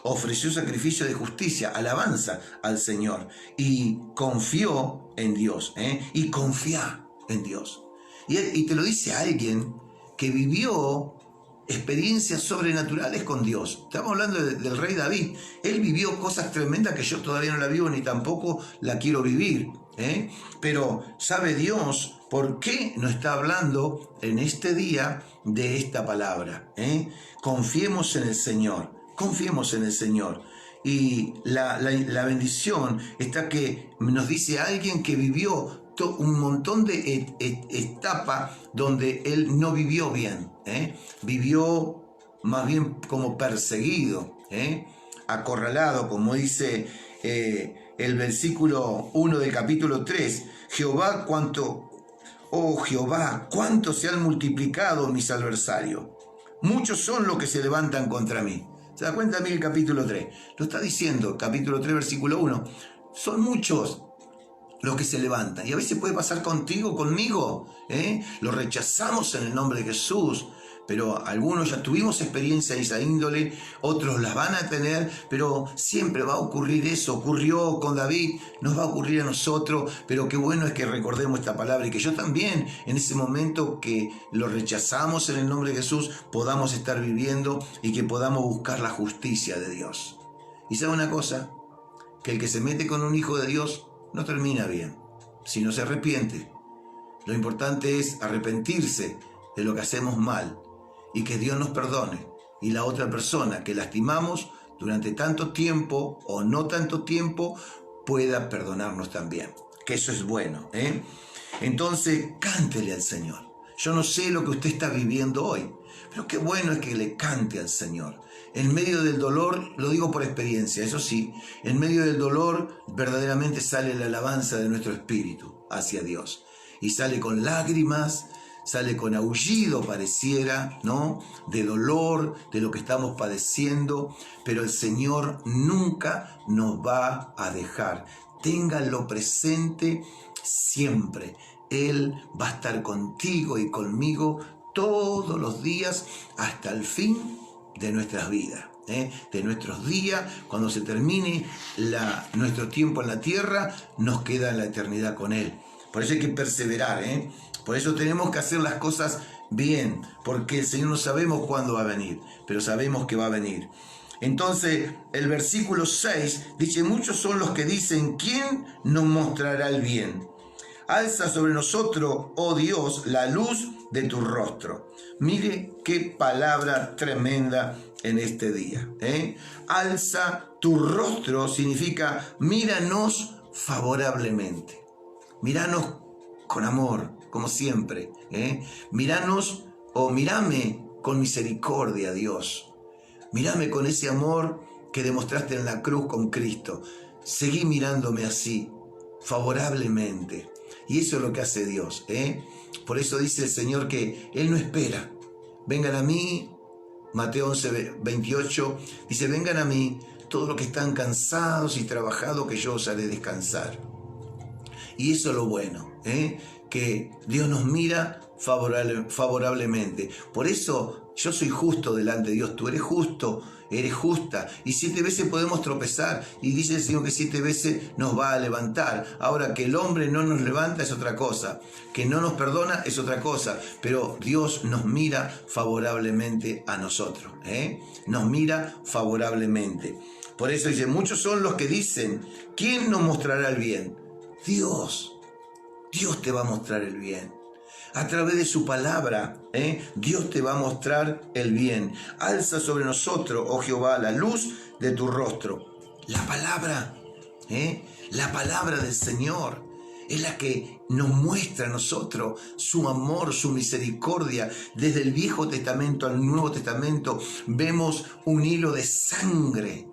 Ofreció sacrificio de justicia, alabanza al Señor, y confió en Dios. Y confía en Dios. Y te lo dice alguien que vivió experiencias sobrenaturales con Dios. Estamos hablando del rey David. Él vivió cosas tremendas que yo todavía no la vivo, ni tampoco la quiero vivir. Pero sabe Dios por qué nos está hablando en este día de esta palabra. Confiemos en el Señor. Confiemos en el Señor. Y la bendición está que nos dice alguien que vivió un montón de etapas donde él no vivió bien. Vivió más bien como perseguido, acorralado, como dice el versículo 1 del capítulo 3. Oh Jehová, cuánto se han multiplicado mis adversarios. Muchos son los que se levantan contra mí. ¿Se da cuenta? Mira el capítulo 3. Lo está diciendo, capítulo 3, versículo 1. Son muchos los que se levantan. Y a veces puede pasar contigo, conmigo. Lo rechazamos en el nombre de Jesús. Pero algunos ya tuvimos experiencia de esa índole, otros las van a tener, pero siempre va a ocurrir eso. Ocurrió con David, nos va a ocurrir a nosotros, pero qué bueno es que recordemos esta palabra y que yo también, en ese momento que lo rechazamos en el nombre de Jesús, podamos estar viviendo y que podamos buscar la justicia de Dios. Y sabe una cosa, que el que se mete con un hijo de Dios no termina bien, si no se arrepiente. Lo importante es arrepentirse de lo que hacemos mal y que Dios nos perdone, y la otra persona que lastimamos durante tanto tiempo o no tanto tiempo pueda perdonarnos también, que eso es bueno. Entonces cántele al Señor. Yo no sé lo que usted está viviendo hoy, pero qué bueno es que le cante al Señor. En medio del dolor, lo digo por experiencia, eso sí, en medio del dolor verdaderamente sale la alabanza de nuestro espíritu hacia Dios, y sale con lágrimas, sale con aullido pareciera, ¿no? De dolor, de lo que estamos padeciendo, pero el Señor nunca nos va a dejar. Ténganlo presente siempre. Él va a estar contigo y conmigo todos los días hasta el fin de nuestras vidas. De nuestros días, cuando se termine nuestro tiempo en la tierra, nos queda la eternidad con Él. Por eso hay que perseverar, Por eso tenemos que hacer las cosas bien, porque el Señor no sabemos cuándo va a venir, pero sabemos que va a venir. Entonces, el versículo 6 dice, muchos son los que dicen, ¿quién nos mostrará el bien? Alza sobre nosotros, oh Dios, la luz de tu rostro. Mire qué palabra tremenda en este día. Alza tu rostro significa míranos favorablemente. Míranos con amor, como siempre. Míranos o mírame con misericordia, Dios. Mírame con ese amor que demostraste en la cruz con Cristo. Seguí mirándome así, favorablemente. Y eso es lo que hace Dios. Por eso dice el Señor que Él no espera. Vengan a mí, Mateo 11, 28, dice, vengan a mí todos los que están cansados y trabajados, que yo os haré descansar. Y eso es lo bueno, que Dios nos mira favorablemente. Por eso yo soy justo delante de Dios, tú eres justo, eres justa. Y 7 veces podemos tropezar. Y dice el Señor que 7 veces nos va a levantar. Ahora, que el hombre no nos levanta es otra cosa. Que no nos perdona es otra cosa. Pero Dios nos mira favorablemente a nosotros. Nos mira favorablemente. Por eso dice, muchos son los que dicen, ¿quién nos mostrará el bien? Dios. Dios te va a mostrar el bien. A través de su palabra, Dios te va a mostrar el bien. Alza sobre nosotros, oh Jehová, la luz de tu rostro. La palabra del Señor es la que nos muestra a nosotros su amor, su misericordia. Desde el Viejo Testamento al Nuevo Testamento vemos un hilo de sangre.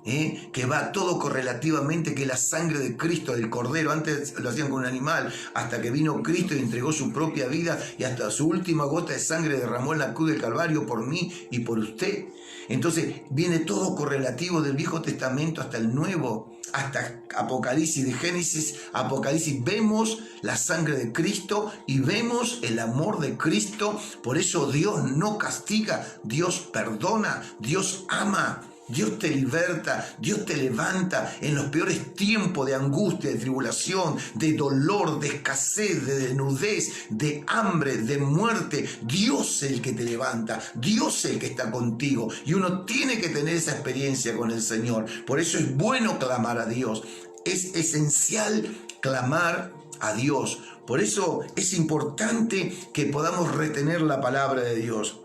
Que va todo correlativamente, que la sangre de Cristo, del Cordero, antes lo hacían con un animal, hasta que vino Cristo y entregó su propia vida y hasta su última gota de sangre derramó en la cruz del Calvario por mí y por usted. Entonces viene todo correlativo del Viejo Testamento hasta el Nuevo, hasta Apocalipsis, de Génesis a Apocalipsis, vemos la sangre de Cristo y vemos el amor de Cristo. Por eso Dios no castiga, Dios perdona, Dios ama. Dios te liberta, Dios te levanta en los peores tiempos de angustia, de tribulación, de dolor, de escasez, de desnudez, de hambre, de muerte. Dios es el que te levanta, Dios es el que está contigo. Y uno tiene que tener esa experiencia con el Señor. Por eso es bueno clamar a Dios. Es esencial clamar a Dios. Por eso es importante que podamos retener la palabra de Dios.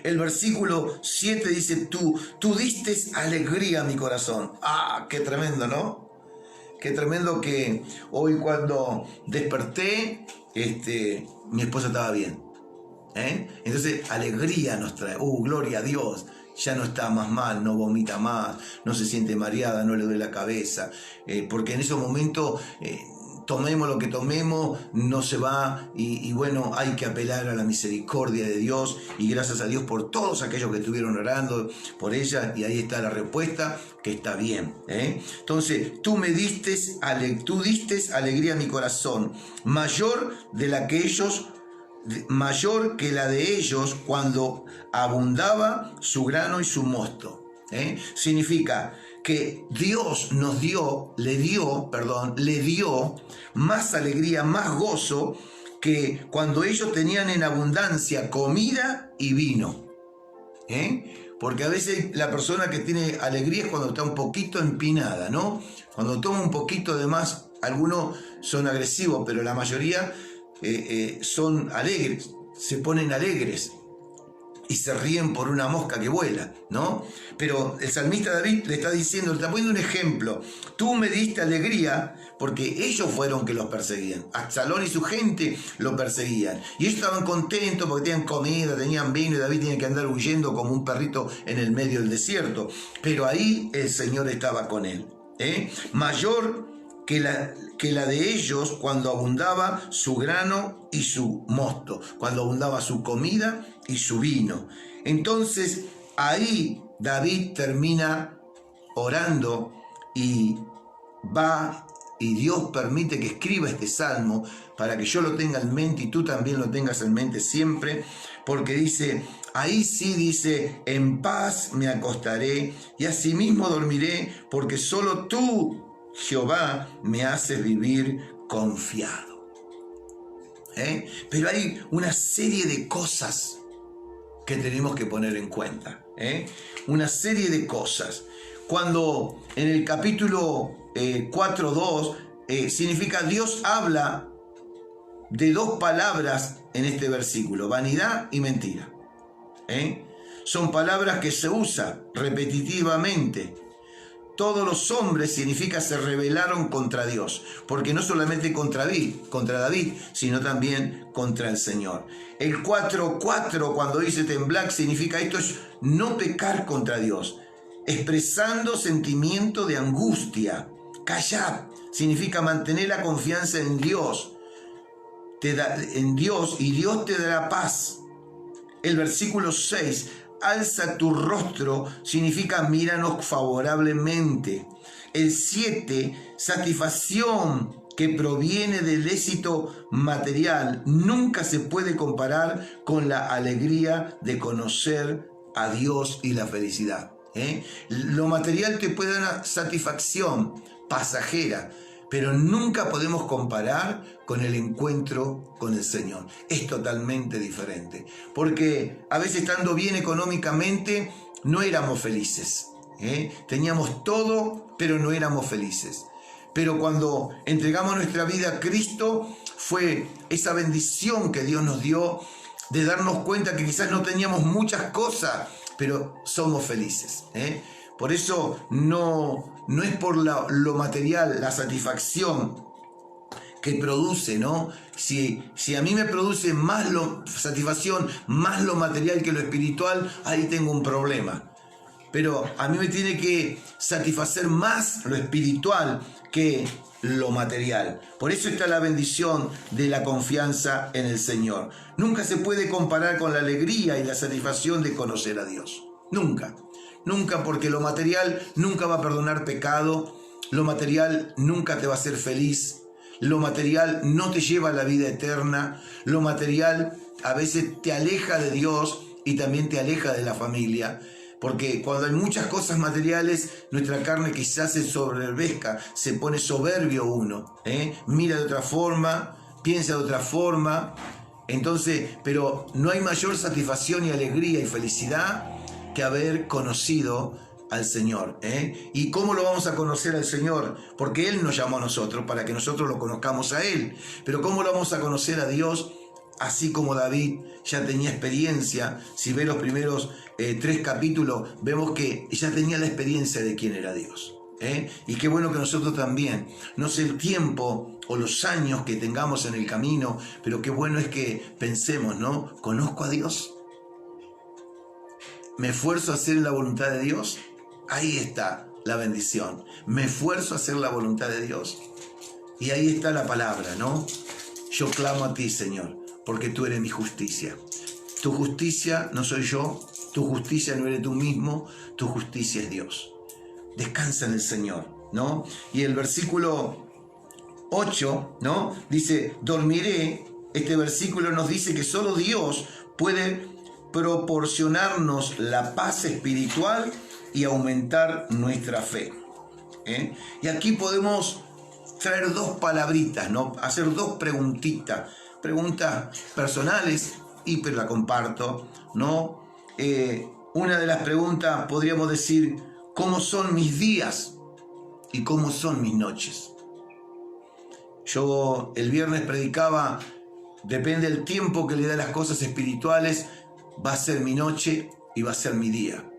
El versículo 7 dice, tú diste alegría a mi corazón. ¡Ah, qué tremendo!, ¿no? Qué tremendo que hoy cuando desperté, mi esposa estaba bien. Entonces alegría nos trae. Gloria a Dios. Ya no está más mal, no vomita más, no se siente mareada, no le duele la cabeza. Porque en ese momento tomemos lo que tomemos, no se va. Y bueno, hay que apelar a la misericordia de Dios. Y gracias a Dios por todos aquellos que estuvieron orando por ella. Y ahí está la respuesta, que está bien. Entonces, tú diste alegría a mi corazón, mayor que la de ellos cuando abundaba su grano y su mosto. Significa que Dios le dio más alegría, más gozo que cuando ellos tenían en abundancia comida y vino. Porque a veces la persona que tiene alegría es cuando está un poquito empinada, ¿no? Cuando toma un poquito de más, algunos son agresivos, pero la mayoría son alegres, se ponen alegres y se ríen por una mosca que vuela, ¿no? Pero el salmista David le está diciendo, le está poniendo un ejemplo. Tú me diste alegría porque ellos fueron que los perseguían. Absalón y su gente lo perseguían. Y ellos estaban contentos porque tenían comida, tenían vino y David tenía que andar huyendo como un perrito en el medio del desierto. Pero ahí el Señor estaba con él. Mayor que la de ellos cuando abundaba su grano y su mosto, cuando abundaba su comida y su vino. Entonces ahí David termina orando y va, y Dios permite que escriba este salmo para que yo lo tenga en mente y tú también lo tengas en mente siempre, porque dice, ahí sí dice, en paz me acostaré y asimismo dormiré, porque solo tú, Jehová, me haces vivir confiado. Pero hay una serie de cosas que tenemos que poner en cuenta. Una serie de cosas. Cuando en el capítulo 4:2 significa Dios habla de dos palabras en este versículo, vanidad y mentira. Son palabras que se usan repetitivamente. Todos los hombres significa se rebelaron contra Dios, porque no solamente contra David, sino también contra el Señor. El 4:4 cuando dice temblar significa esto es no pecar contra Dios, expresando sentimiento de angustia. Callad significa mantener la confianza en Dios, y Dios te dará paz. El versículo 6, alza tu rostro, significa míranos favorablemente. El 7, satisfacción que proviene del éxito material, nunca se puede comparar con la alegría de conocer a Dios y la felicidad. Lo material te puede dar una satisfacción pasajera, pero nunca podemos comparar con el encuentro con el Señor. Es totalmente diferente. Porque a veces estando bien económicamente no éramos felices. Teníamos todo, pero no éramos felices. Pero cuando entregamos nuestra vida a Cristo, fue esa bendición que Dios nos dio de darnos cuenta que quizás no teníamos muchas cosas, pero somos felices. Por eso no es por lo material, la satisfacción que produce, ¿no? Si a mí me produce más satisfacción, más lo material que lo espiritual, ahí tengo un problema. Pero a mí me tiene que satisfacer más lo espiritual que lo material. Por eso está la bendición de la confianza en el Señor. Nunca se puede comparar con la alegría y la satisfacción de conocer a Dios. Nunca. Nunca, porque lo material nunca va a perdonar pecado, lo material nunca te va a hacer feliz, lo material no te lleva a la vida eterna, lo material a veces te aleja de Dios y también te aleja de la familia, porque cuando hay muchas cosas materiales, nuestra carne quizás se soberbezca, se pone soberbio uno, mira de otra forma, piensa de otra forma, entonces, pero no hay mayor satisfacción y alegría y felicidad que haber conocido al Señor. ¿Y cómo lo vamos a conocer al Señor? Porque Él nos llamó a nosotros para que nosotros lo conozcamos a Él. Pero ¿cómo lo vamos a conocer a Dios? Así como David ya tenía experiencia. Si ve los primeros 3 capítulos, vemos que ya tenía la experiencia de quién era Dios. Y qué bueno que nosotros también, no sé el tiempo o los años que tengamos en el camino, pero qué bueno es que pensemos, ¿no? ¿Conozco a Dios? ¿Me esfuerzo a hacer la voluntad de Dios? Ahí está la bendición. Me esfuerzo a hacer la voluntad de Dios. Y ahí está la palabra, ¿no? Yo clamo a ti, Señor, porque tú eres mi justicia. Tu justicia no soy yo, tu justicia no eres tú mismo, tu justicia es Dios. Descansa en el Señor, ¿no? Y el versículo 8, ¿no? Dice, dormiré. Este versículo nos dice que solo Dios puede proporcionarnos la paz espiritual y aumentar nuestra fe. Y aquí podemos traer dos palabritas, ¿no? Hacer dos preguntitas personales, y pero la comparto, ¿no? Una de las preguntas podríamos decir, ¿cómo son mis días y cómo son mis noches? Yo el viernes predicaba, depende del tiempo que le da a las cosas espirituales, va a ser mi noche y va a ser mi día.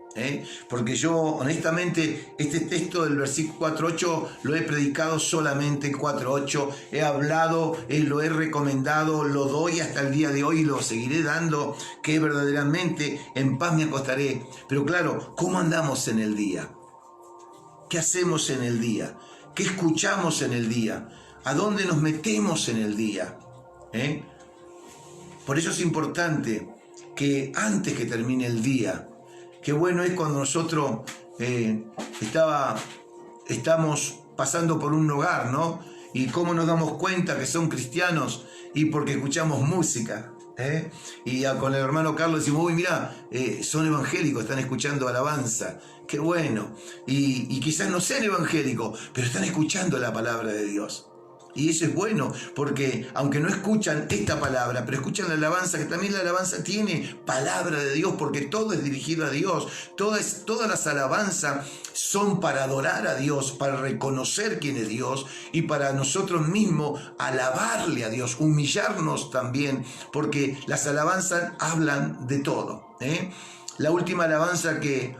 Porque yo honestamente este texto del versículo 4.8 lo he predicado solamente en 4.8, he hablado, lo he recomendado, lo doy hasta el día de hoy y lo seguiré dando, que verdaderamente en paz me acostaré. Pero claro, ¿cómo andamos en el día? ¿Qué hacemos en el día? ¿Qué escuchamos en el día? ¿A dónde nos metemos en el día? Por eso es importante que antes que termine el día, qué bueno es cuando nosotros estamos pasando por un hogar, ¿no? Y cómo nos damos cuenta que son cristianos, y porque escuchamos música. Y con el hermano Carlos decimos, uy, mira, son evangélicos, están escuchando alabanza. Qué bueno. Y quizás no sean evangélicos, pero están escuchando la palabra de Dios. Y eso es bueno, porque aunque no escuchan esta palabra, pero escuchan la alabanza, que también la alabanza tiene palabra de Dios, porque todo es dirigido a Dios. Todas las alabanzas son para adorar a Dios, para reconocer quién es Dios y para nosotros mismos alabarle a Dios, humillarnos también, porque las alabanzas hablan de todo. La última alabanza que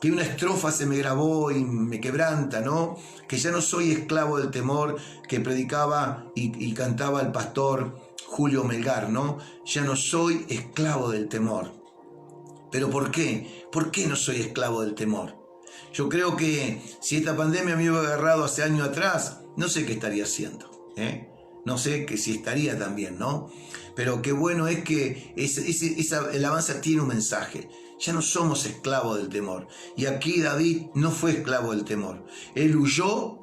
una estrofa se me grabó y me quebranta, ¿no? Que ya no soy esclavo del temor, que predicaba y cantaba el pastor Julio Melgar, ¿no? Ya no soy esclavo del temor. ¿Pero por qué? ¿Por qué no soy esclavo del temor? Yo creo que si esta pandemia me hubiera agarrado hace años atrás, no sé qué estaría haciendo, No sé que si estaría también, ¿no? Pero qué bueno es que esa alabanza tiene un mensaje. Ya no somos esclavos del temor. Y aquí David no fue esclavo del temor. Él huyó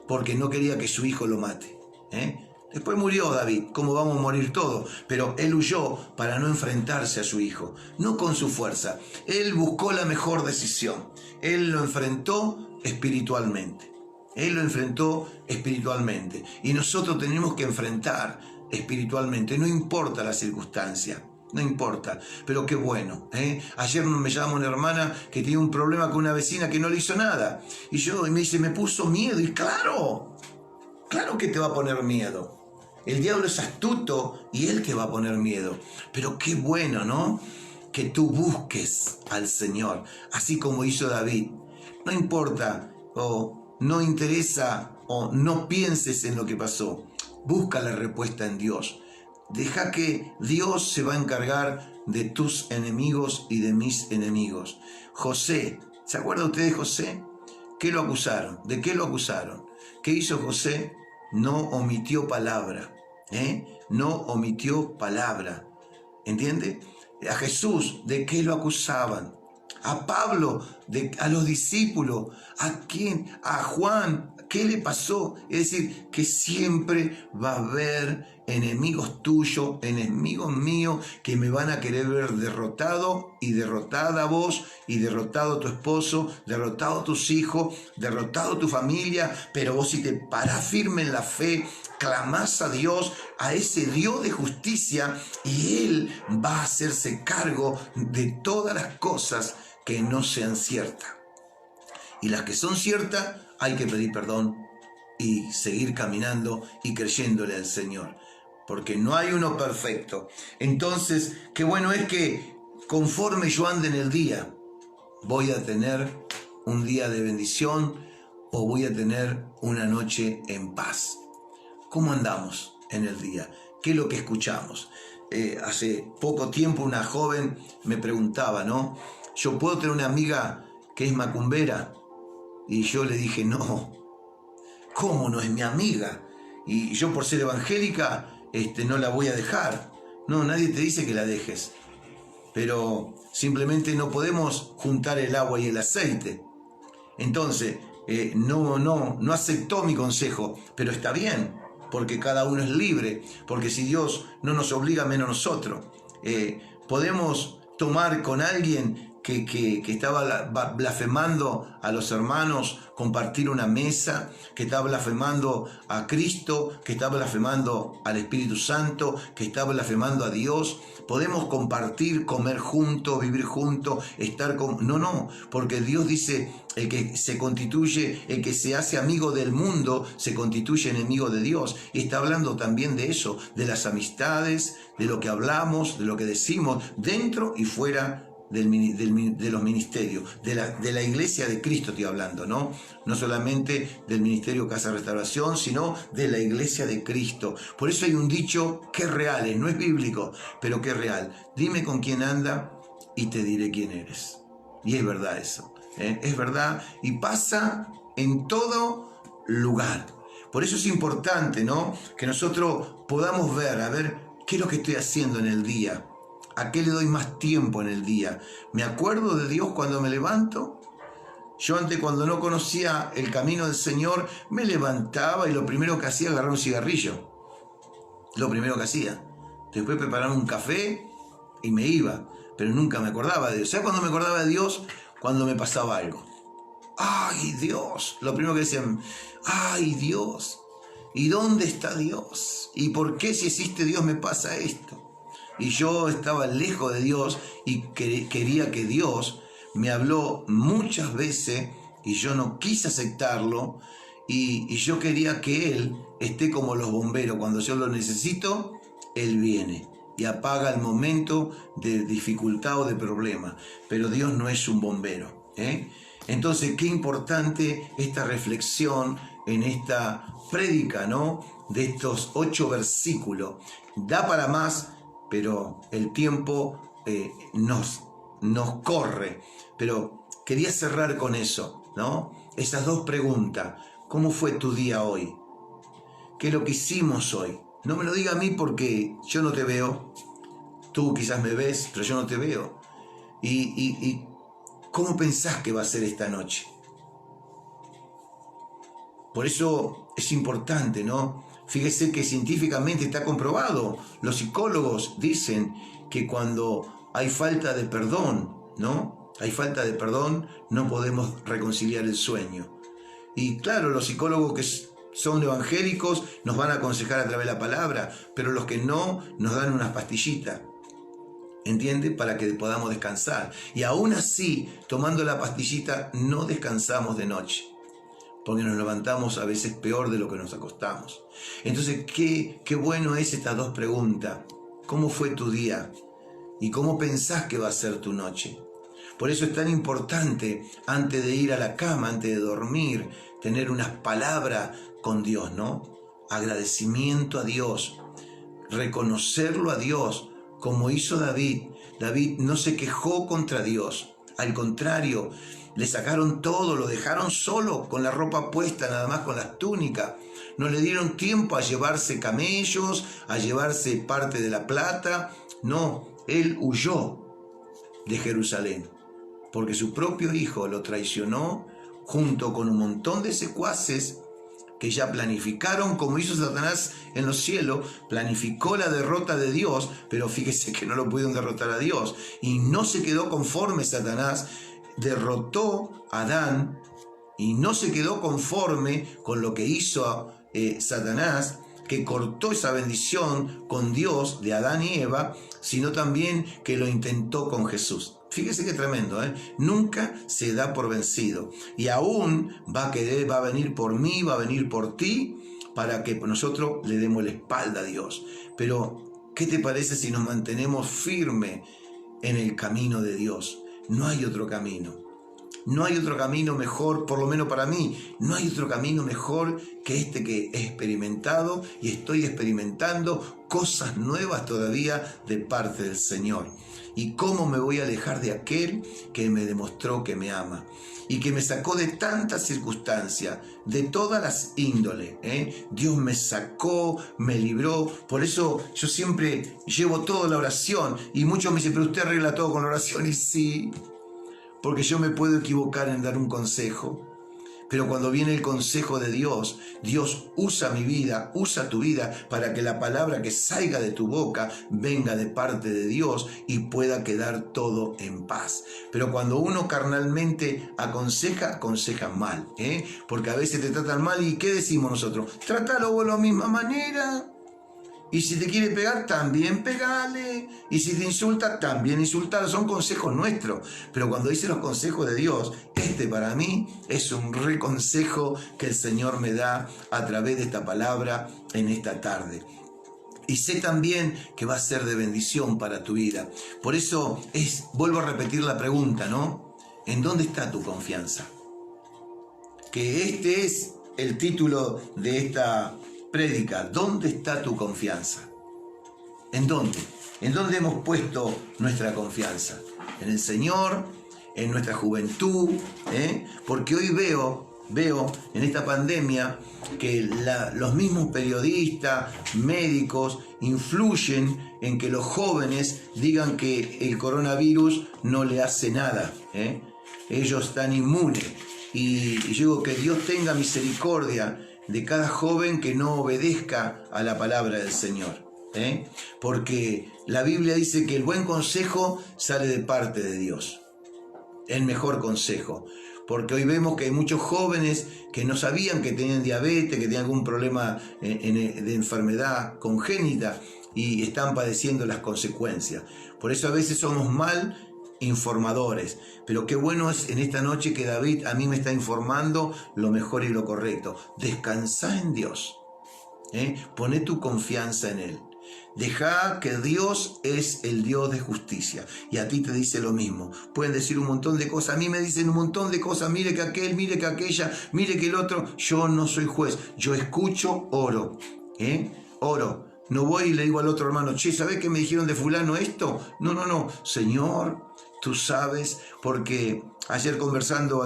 porque no quería que su hijo lo mate. Después murió David, como vamos a morir todos. Pero él huyó para no enfrentarse a su hijo. No con su fuerza. Él buscó la mejor decisión. Él lo enfrentó espiritualmente. Él lo enfrentó espiritualmente. Y nosotros tenemos que enfrentar espiritualmente. No importa la circunstancia. No importa, pero qué bueno. Ayer me llamó una hermana que tiene un problema con una vecina que no le hizo nada. Y me dice, me puso miedo. Y claro que te va a poner miedo. El diablo es astuto y él te va a poner miedo. Pero qué bueno, ¿no? Que tú busques al Señor, así como hizo David. No importa, o no interesa, o no pienses en lo que pasó. Busca la respuesta en Dios. Deja que Dios se va a encargar de tus enemigos y de mis enemigos. José, ¿se acuerda usted de José? ¿Qué lo acusaron? ¿De qué lo acusaron? ¿Qué hizo José? No omitió palabra. No omitió palabra. ¿Entiende? A Jesús, ¿de qué lo acusaban? A Pablo, a los discípulos, ¿a quién? A Juan, ¿qué le pasó? Es decir, que siempre va a haber enemigos tuyos, enemigos míos, que me van a querer ver derrotado y derrotada vos, y derrotado tu esposo, derrotado tus hijos, derrotado tu familia, pero vos si te parás firme en la fe, clamás a Dios, a ese Dios de justicia, y Él va a hacerse cargo de todas las cosas que no sean ciertas. Y las que son ciertas, hay que pedir perdón y seguir caminando y creyéndole al Señor. Porque no hay uno perfecto. Entonces, qué bueno es que conforme yo ande en el día, voy a tener un día de bendición, o voy a tener una noche en paz? ¿Cómo andamos en el día? ¿Qué es lo que escuchamos? Hace poco tiempo una joven me preguntaba, ¿no? ¿Yo puedo tener una amiga que es macumbera? Y yo le dije, no, ¿cómo no es mi amiga? Y yo por ser evangélica no la voy a dejar. No, nadie te dice que la dejes. Pero simplemente no podemos juntar el agua y el aceite. Entonces, no aceptó mi consejo, pero está bien, porque cada uno es libre, porque si Dios no nos obliga, menos nosotros. Podemos tomar con alguien que estaba blasfemando a los hermanos, compartir una mesa, que estaba blasfemando a Cristo, que estaba blasfemando al Espíritu Santo, que estaba blasfemando a Dios. Podemos compartir, comer juntos, vivir juntos, estar con... No, porque Dios dice, el que se constituye, el que se hace amigo del mundo, se constituye enemigo de Dios. Y está hablando también de eso, de las amistades, de lo que hablamos, de lo que decimos, dentro y fuera de los ministerios, de la iglesia de Cristo estoy hablando, ¿no? No solamente del ministerio Casa Restauración, sino de la iglesia de Cristo. Por eso hay un dicho que es real, no es bíblico, pero que es real. Dime con quién anda y te diré quién eres. Y es verdad eso, es verdad y pasa en todo lugar. Por eso es importante, ¿no? Que nosotros podamos ver, a ver, qué es lo que estoy haciendo en el día. ¿A qué le doy más tiempo en el día? ¿Me acuerdo de Dios cuando me levanto? Yo antes, cuando no conocía el camino del Señor, me levantaba y lo primero que hacía era agarrar un cigarrillo. Lo primero que hacía. Después preparaba un café y me iba. Pero nunca me acordaba de Dios. ¿Sabes cuándo me acordaba de Dios? Cuando me pasaba algo. ¡Ay, Dios! Lo primero que decían, ¡ay, Dios! ¿Y dónde está Dios? ¿Y por qué si existe Dios me pasa esto? Y yo estaba lejos de Dios y quería que Dios me habló muchas veces y yo no quise aceptarlo y yo quería que Él esté como los bomberos. Cuando yo lo necesito, Él viene y apaga el momento de dificultad o de problema. Pero Dios no es un bombero, ¿eh? Entonces, qué importante esta reflexión en esta prédica, ¿no? De estos 8 versículos. Da para más, pero el tiempo nos corre. Pero quería cerrar con eso, ¿no? Esas 2 preguntas. ¿Cómo fue tu día hoy? ¿Qué es lo que hicimos hoy? No me lo diga a mí porque yo no te veo. Tú quizás me ves, pero yo no te veo. Y ¿cómo pensás que va a ser esta noche? Por eso es importante, ¿no? Fíjese que científicamente está comprobado. Los psicólogos dicen que cuando hay falta de perdón, ¿no? Hay falta de perdón, no podemos reconciliar el sueño. Y claro, los psicólogos que son evangélicos nos van a aconsejar a través de la palabra, pero los que no, nos dan unas pastillitas, ¿entiende? Para que podamos descansar. Y aún así, tomando la pastillita, no descansamos de noche, porque nos levantamos a veces peor de lo que nos acostamos. Entonces, qué bueno es estas 2 preguntas. ¿Cómo fue tu día? ¿Y cómo pensás que va a ser tu noche? Por eso es tan importante, antes de ir a la cama, antes de dormir, tener unas palabras con Dios, ¿no? Agradecimiento a Dios, reconocerlo a Dios, como hizo David. David no se quejó contra Dios, al contrario, le sacaron todo, lo dejaron solo, con la ropa puesta, nada más con las túnicas. No le dieron tiempo a llevarse camellos, a llevarse parte de la plata. No, él huyó de Jerusalén, porque su propio hijo lo traicionó junto con un montón de secuaces que ya planificaron, como hizo Satanás en los cielos, planificó la derrota de Dios, pero fíjese que no lo pudieron derrotar a Dios. Y no se quedó conforme Satanás, derrotó a Adán y no se quedó conforme con lo que hizo Satanás, que cortó esa bendición con Dios de Adán y Eva, sino también que lo intentó con Jesús. Fíjese qué tremendo, ¿eh? Nunca se da por vencido. Y aún va a venir por mí, va a venir por ti, para que nosotros le demos la espalda a Dios. Pero, ¿qué te parece si nos mantenemos firmes en el camino de Dios? No hay otro camino. No hay otro camino mejor, por lo menos para mí, no hay otro camino mejor que este que he experimentado y estoy experimentando cosas nuevas todavía de parte del Señor. ¿Y cómo me voy a alejar de aquel que me demostró que me ama? Y que me sacó de tantas circunstancias, de todas las índoles. Dios me sacó, me libró. Por eso yo siempre llevo toda la oración. Y muchos me dicen, pero usted arregla todo con la oración. Y sí, porque yo me puedo equivocar en dar un consejo. Pero cuando viene el consejo de Dios, Dios usa mi vida, usa tu vida para que la palabra que salga de tu boca venga de parte de Dios y pueda quedar todo en paz. Pero cuando uno carnalmente aconseja mal, porque a veces te tratan mal y ¿qué decimos nosotros? Trátalo vos de la misma manera. Y si te quiere pegar, también pegale. Y si te insulta, también insultalo. Son consejos nuestros. Pero cuando dice los consejos de Dios, este para mí es un reconsejo que el Señor me da a través de esta palabra en esta tarde. Y sé también que va a ser de bendición para tu vida. Por eso vuelvo a repetir la pregunta, ¿no? ¿En dónde está tu confianza? Que este es el título de esta prédica. ¿Dónde está tu confianza? ¿En dónde? ¿En dónde hemos puesto nuestra confianza? ¿En el Señor? ¿En nuestra juventud? Porque hoy veo en esta pandemia que los mismos periodistas, médicos, influyen en que los jóvenes digan que el coronavirus no le hace nada. Ellos están inmunes. Y yo digo que Dios tenga misericordia de cada joven que no obedezca a la palabra del Señor. Porque la Biblia dice que el buen consejo sale de parte de Dios. El mejor consejo. Porque hoy vemos que hay muchos jóvenes que no sabían que tenían diabetes, que tenían algún problema de enfermedad congénita y están padeciendo las consecuencias. Por eso a veces somos mal informadores, pero qué bueno es en esta noche que David a mí me está informando lo mejor y lo correcto. Descansá en Dios, poné tu confianza en Él. Deja que Dios es el Dios de justicia y a ti te dice lo mismo. Pueden decir un montón de cosas, a mí me dicen un montón de cosas, mire que aquel, mire que aquella, mire que el otro. Yo no soy juez, yo escucho, oro, oro. No voy y le digo al otro hermano, che, ¿sabés qué me dijeron de fulano esto? No, Señor, tú sabes, porque anteayer conversando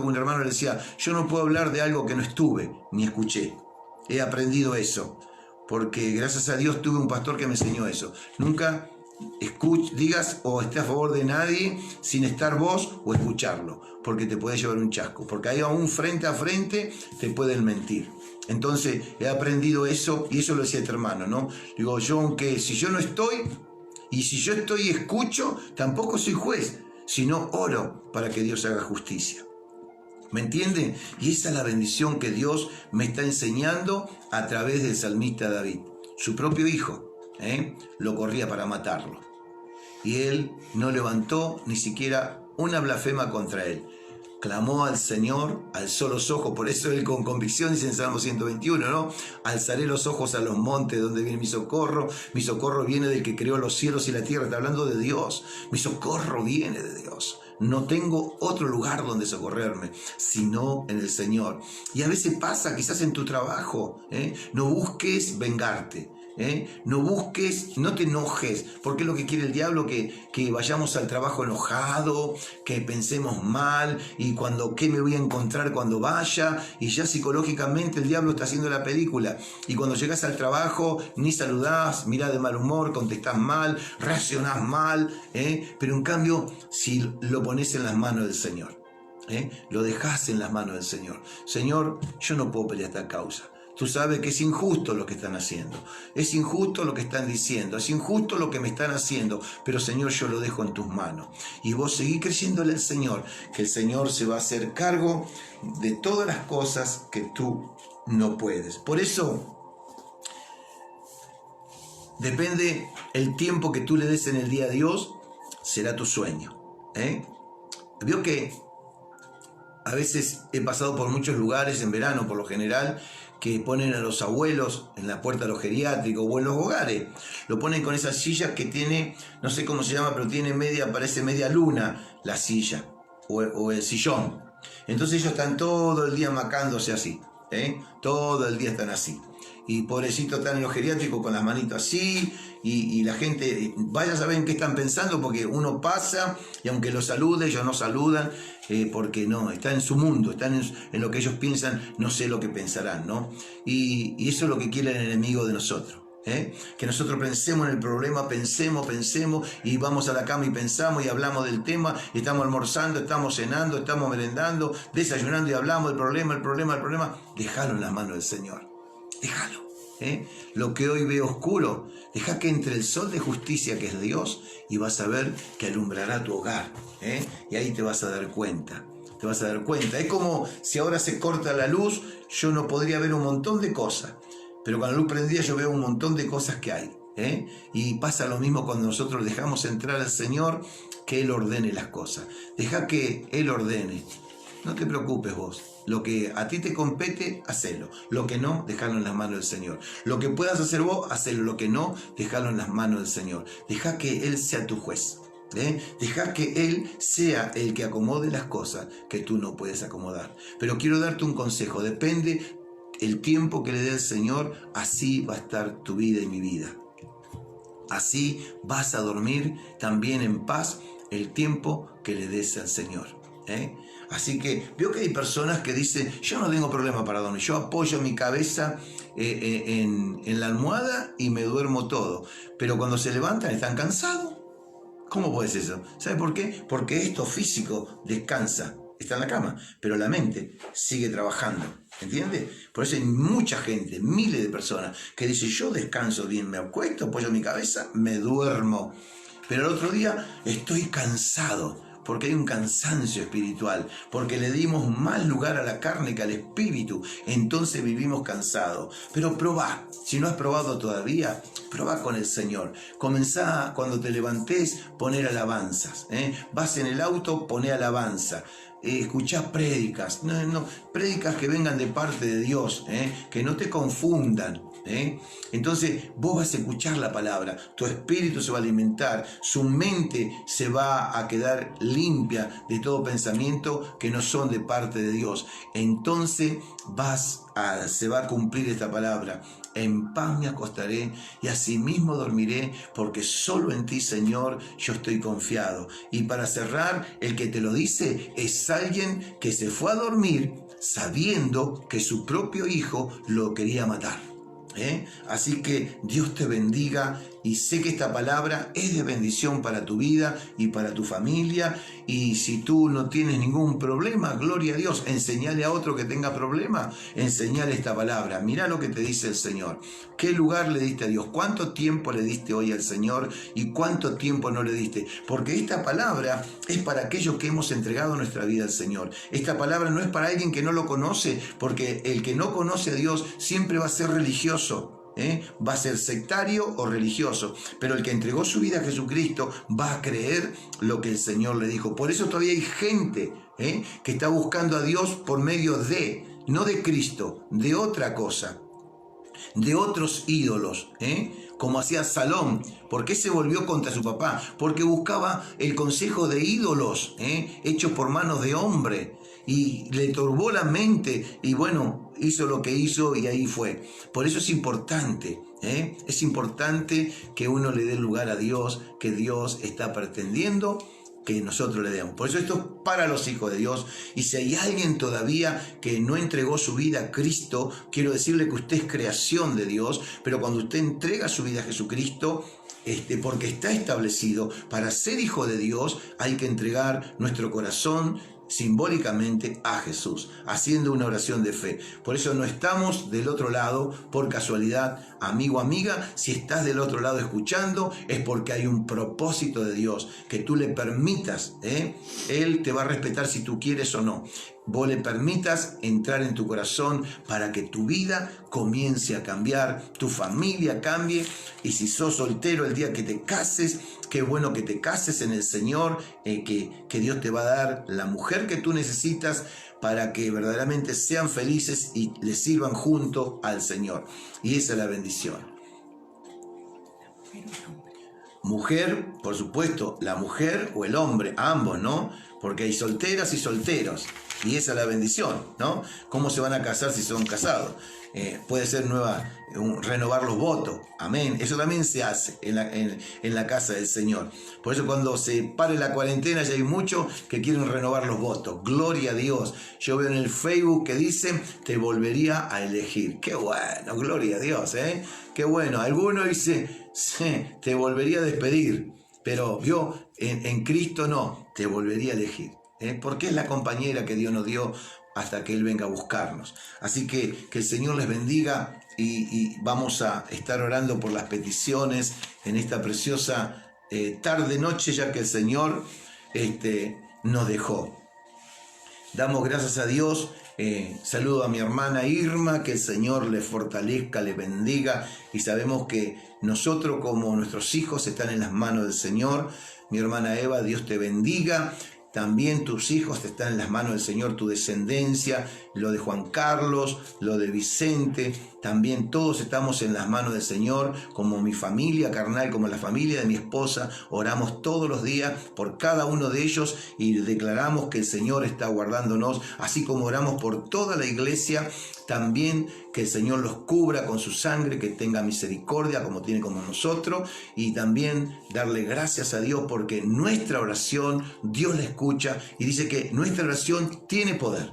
con un hermano le decía, yo no puedo hablar de algo que no estuve ni escuché. He aprendido eso, porque gracias a Dios tuve un pastor que me enseñó eso. Nunca digas o esté a favor de nadie sin estar vos o escucharlo, porque te puede llevar un chasco, porque ahí aún frente a frente te pueden mentir. Entonces he aprendido eso y eso lo decía este hermano, ¿no? Digo, yo aunque si yo no estoy y si yo estoy y escucho, tampoco soy juez, sino oro para que Dios haga justicia. ¿Me entienden? Y esa es la bendición que Dios me está enseñando a través del salmista David. Su propio hijo, lo corría para matarlo. Y él no levantó ni siquiera una blasfema contra él. Clamó al Señor, alzó los ojos, por eso él con convicción dice en Salmo 121, ¿no? Alzaré los ojos a los montes donde viene mi socorro viene del que creó los cielos y la tierra, está hablando de Dios, mi socorro viene de Dios. No tengo otro lugar donde socorrerme, sino en el Señor. Y a veces pasa, quizás en tu trabajo, no busques vengarte. No busques, no te enojes, porque es lo que quiere el diablo, que vayamos al trabajo enojado, que pensemos mal, y qué me voy a encontrar cuando vaya, y ya psicológicamente el diablo está haciendo la película, y cuando llegas al trabajo ni saludás, mirás de mal humor, contestás mal, reaccionás mal, pero en cambio si lo pones en las manos del Señor, lo dejás en las manos del Señor. Señor, yo no puedo pelear esta causa. Tú sabes que es injusto lo que están haciendo, es injusto lo que están diciendo, es injusto lo que me están haciendo, pero Señor, yo lo dejo en tus manos. Y vos seguís creyéndole al Señor, que el Señor se va a hacer cargo de todas las cosas que tú no puedes. Por eso, depende el tiempo que tú le des en el día a Dios, será tu sueño. Veo que a veces he pasado por muchos lugares en verano, por lo general, que ponen a los abuelos en la puerta de los geriátricos o en los hogares. Lo ponen con esas sillas que tiene, no sé cómo se llama, pero parece media luna la silla. o el sillón. Entonces ellos están todo el día macándose así, todo el día están así. Y pobrecitos están en los geriátricos con las manitos así, y la gente, vaya a saber en qué están pensando, porque uno pasa y aunque los salude, ellos no saludan, porque no, están en su mundo, están en lo que ellos piensan, no sé lo que pensarán, ¿no? Y eso es lo que quiere el enemigo de nosotros. Que nosotros pensemos en el problema, pensemos y vamos a la cama y pensamos y hablamos del tema, y estamos almorzando, estamos cenando, estamos merendando, desayunando y hablamos del problema. Déjalo en las manos del Señor, déjalo. Lo que hoy ve oscuro, deja que entre el sol de justicia que es Dios y vas a ver que alumbrará tu hogar, y ahí te vas a dar cuenta. Es como si ahora se corta la luz, yo no podría ver un montón de cosas. Pero con la luz prendida yo veo un montón de cosas que hay. Y pasa lo mismo cuando nosotros dejamos entrar al Señor, que Él ordene las cosas. Deja que Él ordene. No te preocupes vos. Lo que a ti te compete, hacelo. Lo que no, déjalo en las manos del Señor. Lo que puedas hacer vos, hacelo. Lo que no, déjalo en las manos del Señor. Deja que Él sea tu juez. Deja que Él sea el que acomode las cosas que tú no puedes acomodar. Pero quiero darte un consejo. Depende el tiempo que le dé el Señor, así va a estar tu vida y mi vida. Así vas a dormir también en paz el tiempo que le des al Señor. Así que veo que hay personas que dicen, yo no tengo problema para dormir, yo apoyo mi cabeza en la almohada y me duermo todo. Pero cuando se levantan están cansados. ¿Cómo puede ser eso? ¿Sabe por qué? Porque esto físico descansa, está en la cama, pero la mente sigue trabajando. ¿Entiendes? Por eso hay mucha gente, miles de personas, que dicen, yo descanso bien, me acuesto, apoyo mi cabeza, me duermo. Pero el otro día estoy cansado, porque hay un cansancio espiritual, porque le dimos más lugar a la carne que al espíritu, entonces vivimos cansados. Pero probá, si no has probado todavía, probá con el Señor. Comenzá cuando te levantés, poner alabanzas. Vas en el auto, poné alabanza. Escuchá prédicas, prédicas que vengan de parte de Dios, que no te confundan. Entonces vos vas a escuchar la palabra, tu espíritu se va a alimentar, su mente se va a quedar limpia de todo pensamiento que no son de parte de Dios. Entonces se va a cumplir esta palabra: en paz me acostaré y asimismo dormiré, porque solo en ti, Señor, yo estoy confiado. Y para cerrar, el que te lo dice es alguien que se fue a dormir sabiendo que su propio hijo lo quería matar. Así que Dios te bendiga, y sé que esta palabra es de bendición para tu vida y para tu familia. Y si tú no tienes ningún problema, gloria a Dios, enseñale a otro que tenga problema, enseñale esta palabra. Mira lo que te dice el Señor. ¿Qué lugar le diste a Dios? ¿Cuánto tiempo le diste hoy al Señor y cuánto tiempo no le diste? Porque esta palabra es para aquellos que hemos entregado nuestra vida al Señor. Esta palabra no es para alguien que no lo conoce, porque el que no conoce a Dios siempre va a ser religioso. Va a ser sectario o religioso, pero el que entregó su vida a Jesucristo va a creer lo que el Señor le dijo. Por eso todavía hay gente que está buscando a Dios por medio no de Cristo, de otra cosa, de otros ídolos, como hacía Salomón. ¿Por qué se volvió contra su papá? Porque buscaba el consejo de ídolos, hechos por manos de hombre, y le turbó la mente, y bueno, hizo lo que hizo y ahí fue. Por eso es importante que uno le dé lugar a Dios, que Dios está pretendiendo que nosotros le demos. Por eso esto es para los hijos de Dios. Y si hay alguien todavía que no entregó su vida a Cristo, quiero decirle que usted es creación de Dios, pero cuando usted entrega su vida a Jesucristo, porque está establecido para ser hijo de Dios, hay que entregar nuestro corazón simbólicamente a Jesús, haciendo una oración de fe. Por eso no estamos del otro lado por casualidad, amigo, amiga. Si estás del otro lado escuchando, es porque hay un propósito de Dios, que tú le permitas, Él te va a respetar si tú quieres o no. Vos le permitas entrar en tu corazón para que tu vida comience a cambiar, tu familia cambie. Y si sos soltero, el día que te cases, qué bueno que te cases en el Señor, que Dios te va a dar la mujer que tú necesitas para que verdaderamente sean felices y le sirvan junto al Señor. Y esa es la bendición. Mujer, por supuesto, la mujer o el hombre, ambos, ¿no? porque hay solteras y solteros, y esa es la bendición, ¿no? ¿Cómo se van a casar si son casados? Puede ser renovar los votos, amén. Eso también se hace en la casa del Señor. Por eso cuando se pare la cuarentena ya hay muchos que quieren renovar los votos. Gloria a Dios. Yo veo en el Facebook que dicen, te volvería a elegir. Qué bueno, gloria a Dios, ¿eh? Qué bueno. Alguno dice, sí, te volvería a despedir. Pero yo en Cristo no, te volvería a elegir. Porque es la compañera que Dios nos dio hasta que Él venga a buscarnos. Así que el Señor les bendiga y vamos a estar orando por las peticiones en esta preciosa tarde-noche, ya que el Señor nos dejó. Damos gracias a Dios. Saludo a mi hermana Irma, que el Señor le fortalezca, le bendiga, y sabemos que nosotros como nuestros hijos están en las manos del Señor. Mi hermana Eva, Dios te bendiga. También tus hijos están en las manos del Señor, tu descendencia, lo de Juan Carlos, lo de Vicente, también todos estamos en las manos del Señor, como mi familia carnal, como la familia de mi esposa. Oramos todos los días por cada uno de ellos y declaramos que el Señor está guardándonos, así como oramos por toda la iglesia, también que el Señor los cubra con su sangre, que tenga misericordia como tiene con nosotros, y también darle gracias a Dios porque nuestra oración Dios la escucha y dice que nuestra oración tiene poder.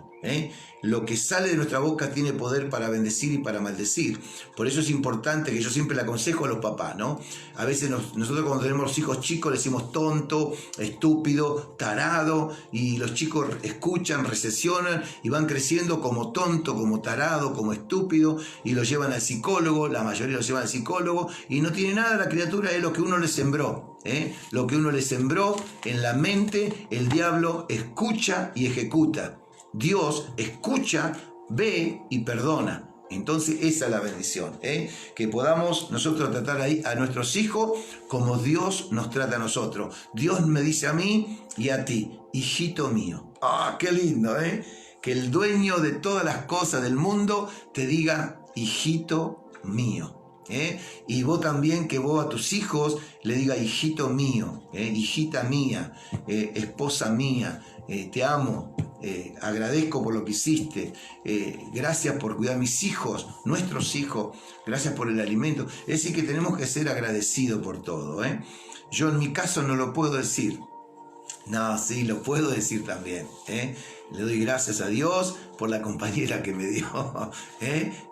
Lo que sale de nuestra boca tiene poder para bendecir y para maldecir. Por eso es importante, que yo siempre le aconsejo a los papás, ¿no? A veces nosotros cuando tenemos hijos chicos le decimos tonto, estúpido, tarado, y los chicos escuchan, recesionan y van creciendo como tonto, como tarado, como estúpido, y lo llevan al psicólogo, la mayoría lo llevan al psicólogo, y no tiene nada la criatura, es lo que uno le sembró. Lo que uno le sembró en la mente, el diablo escucha y ejecuta. Dios escucha, ve y perdona. Entonces esa es la bendición, que podamos nosotros tratar ahí a nuestros hijos como Dios nos trata a nosotros. Dios me dice a mí y a ti, hijito mío. ¡Ah, qué lindo! Que el dueño de todas las cosas del mundo te diga, hijito mío. Y vos también, que vos a tus hijos le diga, hijito mío, hijita mía, esposa mía, te amo, agradezco por lo que hiciste, gracias por cuidar a mis hijos, nuestros hijos, gracias por el alimento. Es decir, que tenemos que ser agradecidos por todo. Yo en mi caso no lo puedo decir. No, sí, lo puedo decir también. Le doy gracias a Dios por la compañera que me dio.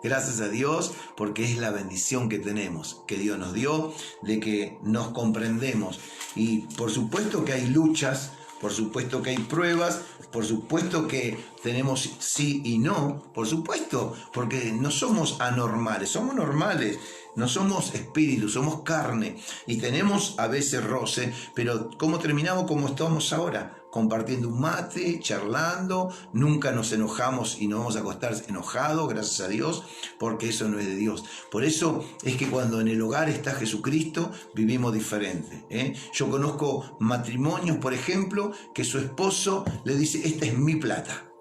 Gracias a Dios porque es la bendición que tenemos, que Dios nos dio, de que nos comprendemos. Y por supuesto que hay luchas, por supuesto que hay pruebas, por supuesto que tenemos sí y no, por supuesto, porque no somos anormales, somos normales. No somos espíritus, somos carne y tenemos a veces roce, pero ¿cómo terminamos como estamos ahora? Compartiendo un mate, charlando, nunca nos enojamos y nos vamos a acostar enojados, gracias a Dios, porque eso no es de Dios. Por eso es que cuando en el hogar está Jesucristo, vivimos diferente. Yo conozco matrimonios, por ejemplo, que su esposo le dice, esta es mi plata.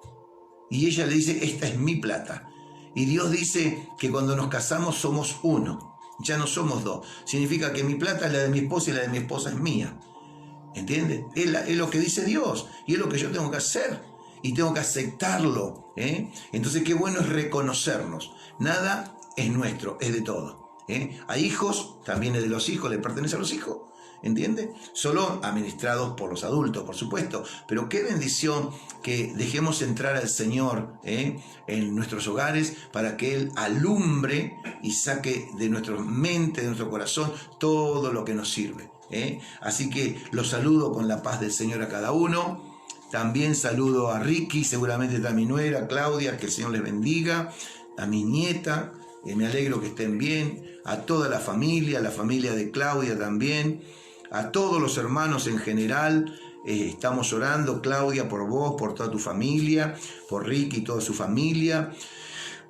Y ella le dice, esta es mi plata. Y Dios dice que cuando nos casamos somos uno, ya no somos dos. Significa que mi plata es la de mi esposa y la de mi esposa es mía. ¿Entiendes? Es lo que dice Dios y es lo que yo tengo que hacer y tengo que aceptarlo. Entonces qué bueno es reconocernos. Nada es nuestro, es de todo. Hay hijos, también es de los hijos, le pertenece a los hijos. ¿Entiende? Solo administrados por los adultos, por supuesto. Pero qué bendición que dejemos entrar al Señor en nuestros hogares para que Él alumbre y saque de nuestra mente, de nuestro corazón, todo lo que nos sirve. Así que los saludo con la paz del Señor a cada uno. También saludo a Ricky, seguramente está mi nuera, Claudia, que el Señor les bendiga. A mi nieta, me alegro que estén bien. A toda la familia de Claudia también. A todos los hermanos en general, estamos orando, Claudia, por vos, por toda tu familia, por Ricky y toda su familia,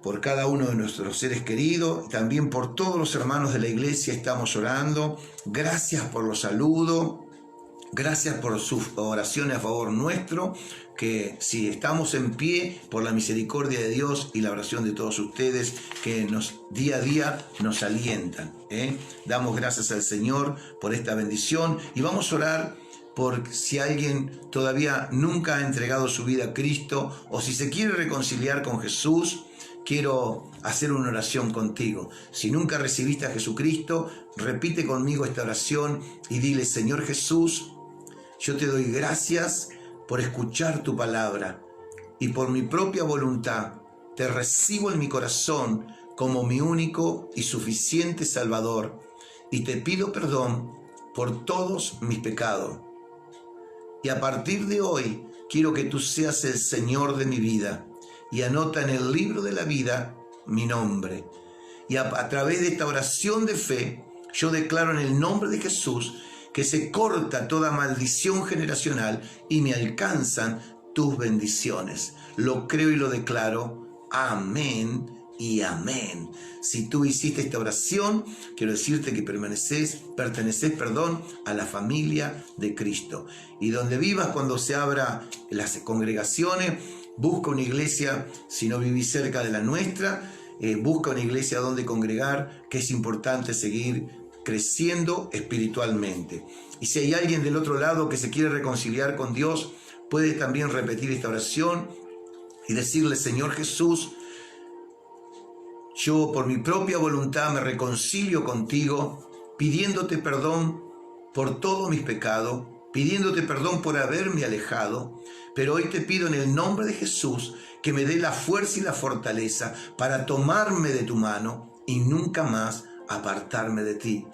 por cada uno de nuestros seres queridos, también por todos los hermanos de la iglesia estamos orando. Gracias por los saludos, gracias por sus oraciones a favor nuestro, que si estamos en pie por la misericordia de Dios y la oración de todos ustedes que día a día nos alientan. Damos gracias al Señor por esta bendición y vamos a orar por si alguien todavía nunca ha entregado su vida a Cristo o si se quiere reconciliar con Jesús. Quiero hacer una oración contigo. Si nunca recibiste a Jesucristo, repite conmigo esta oración y dile: Señor Jesús, yo te doy gracias por escuchar tu palabra y por mi propia voluntad te recibo en mi corazón como mi único y suficiente Salvador y te pido perdón por todos mis pecados. Y a partir de hoy quiero que tú seas el Señor de mi vida y anota en el libro de la vida mi nombre. Y a través de esta oración de fe, yo declaro en el nombre de Jesús que se corta toda maldición generacional y me alcanzan tus bendiciones. Lo creo y lo declaro. Amén y amén. Si tú hiciste esta oración, quiero decirte que perteneces, a la familia de Cristo. Y donde vivas, cuando se abran las congregaciones, busca una iglesia. Si no vivís cerca de la nuestra, busca una iglesia donde congregar, que es importante seguir creciendo espiritualmente. Y si hay alguien del otro lado que se quiere reconciliar con Dios, puede también repetir esta oración y decirle: Señor Jesús, yo por mi propia voluntad me reconcilio contigo, pidiéndote perdón por todos mis pecados, pidiéndote perdón por haberme alejado, pero hoy te pido en el nombre de Jesús que me dé la fuerza y la fortaleza para tomarme de tu mano y nunca más apartarme de ti.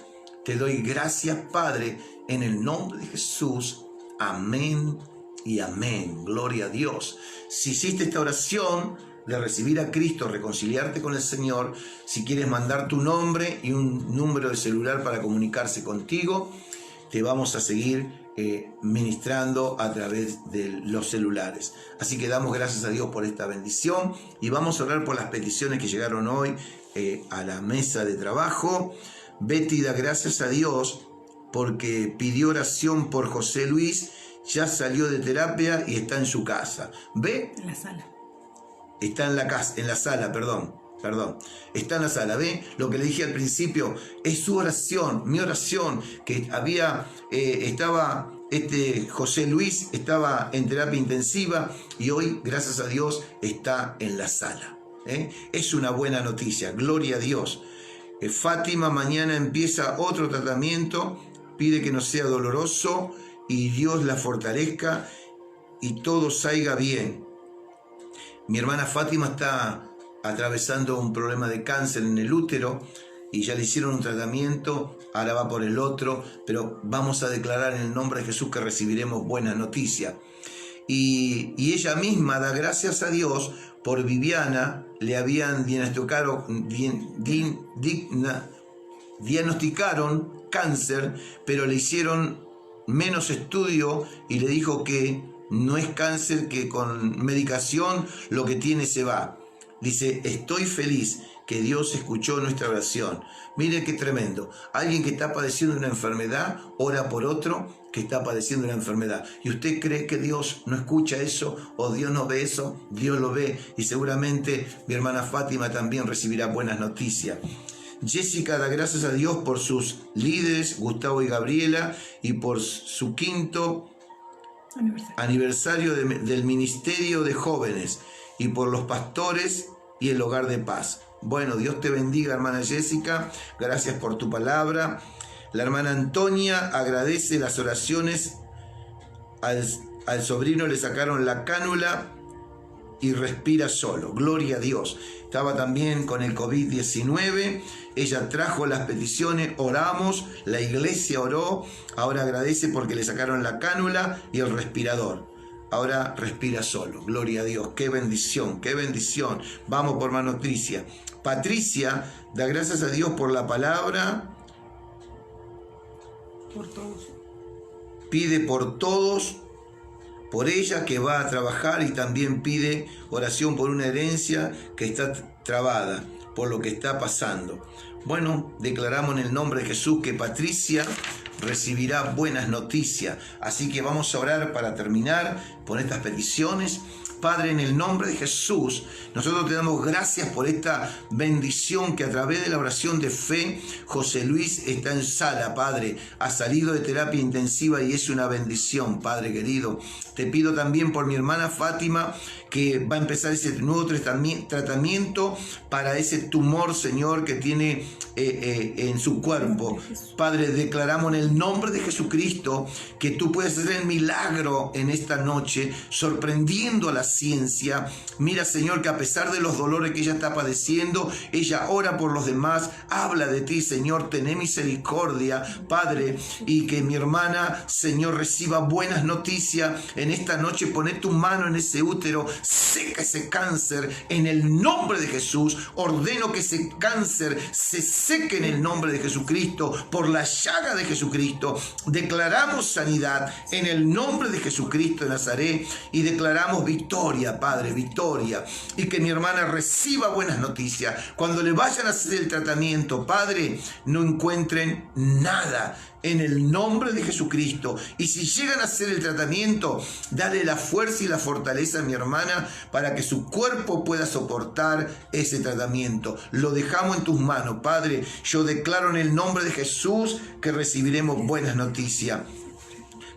Te doy gracias, Padre, en el nombre de Jesús. Amén y amén. Gloria a Dios. Si hiciste esta oración de recibir a Cristo, reconciliarte con el Señor, si quieres mandar tu nombre y un número de celular para comunicarse contigo, te vamos a seguir ministrando a través de los celulares. Así que damos gracias a Dios por esta bendición y vamos a orar por las peticiones que llegaron hoy a la mesa de trabajo. Betty da gracias a Dios porque pidió oración por José Luis, ya salió de terapia y está en su casa. ¿Ve? En la sala. Está en la casa, en la sala, perdón. Está en la sala. ¿Ve? Lo que le dije al principio es su oración, mi oración, que estaba José Luis, estaba en terapia intensiva y hoy, gracias a Dios, está en la sala. Es una buena noticia, gloria a Dios. Fátima mañana empieza otro tratamiento, pide que no sea doloroso y Dios la fortalezca y todo salga bien. Mi hermana Fátima está atravesando un problema de cáncer en el útero y ya le hicieron un tratamiento, ahora va por el otro, pero vamos a declarar en el nombre de Jesús que recibiremos buenas noticias. Y ella misma da gracias a Dios por Viviana. Le habían diagnosticaron cáncer, pero le hicieron menos estudio y le dijo que no es cáncer, que con medicación lo que tiene se va. Dice: estoy feliz que Dios escuchó nuestra oración. Mire qué tremendo. Alguien que está padeciendo una enfermedad ora por otro que está padeciendo una enfermedad. ¿Y usted cree que Dios no escucha eso o Dios no ve eso? Dios lo ve y seguramente mi hermana Fátima también recibirá buenas noticias. Jessica da gracias a Dios por sus líderes, Gustavo y Gabriela, y por su quinto aniversario del Ministerio de Jóvenes, y por los pastores y el Hogar de Paz. Bueno, Dios te bendiga, hermana Jessica, gracias por tu palabra. La hermana Antonia agradece las oraciones. Al sobrino le sacaron la cánula y respira solo, gloria a Dios. Estaba también con el COVID-19, ella trajo las peticiones, oramos, la iglesia oró, ahora agradece porque le sacaron la cánula y el respirador. Ahora respira solo, gloria a Dios, qué bendición, qué bendición. Vamos por más noticia. Patricia da gracias a Dios por la palabra. Por todos. Pide por todos, por ella que va a trabajar, y también pide oración por una herencia que está trabada, por lo que está pasando. Bueno, declaramos en el nombre de Jesús que Patricia recibirá buenas noticias. Así que vamos a orar para terminar por estas peticiones. Padre, en el nombre de Jesús, nosotros te damos gracias por esta bendición que a través de la oración de fe, José Luis está en sala, Padre. Ha salido de terapia intensiva y es una bendición, Padre querido. Te pido también por mi hermana Fátima, que va a empezar ese nuevo tratamiento para ese tumor, Señor, que tiene en su cuerpo. Padre, declaramos en el nombre de Jesucristo que tú puedes hacer el milagro en esta noche, sorprendiendo a la ciencia. Mira, Señor, que a pesar de los dolores que ella está padeciendo, ella ora por los demás, habla de ti, Señor, tené misericordia, Padre, y que mi hermana, Señor, reciba buenas noticias en esta noche. Poné tu mano en ese útero, seca ese cáncer en el nombre de Jesús. Ordeno que ese cáncer se seque en el nombre de Jesucristo, por la llaga de Jesucristo. Declaramos sanidad en el nombre de Jesucristo de Nazaret y declaramos victoria, Padre, victoria. Y que mi hermana reciba buenas noticias. Cuando le vayan a hacer el tratamiento, Padre, no encuentren nada en el nombre de Jesucristo. Y si llegan a hacer el tratamiento, dale la fuerza y la fortaleza a mi hermana para que su cuerpo pueda soportar ese tratamiento. Lo dejamos en tus manos, Padre. Yo declaro en el nombre de Jesús que recibiremos buenas noticias.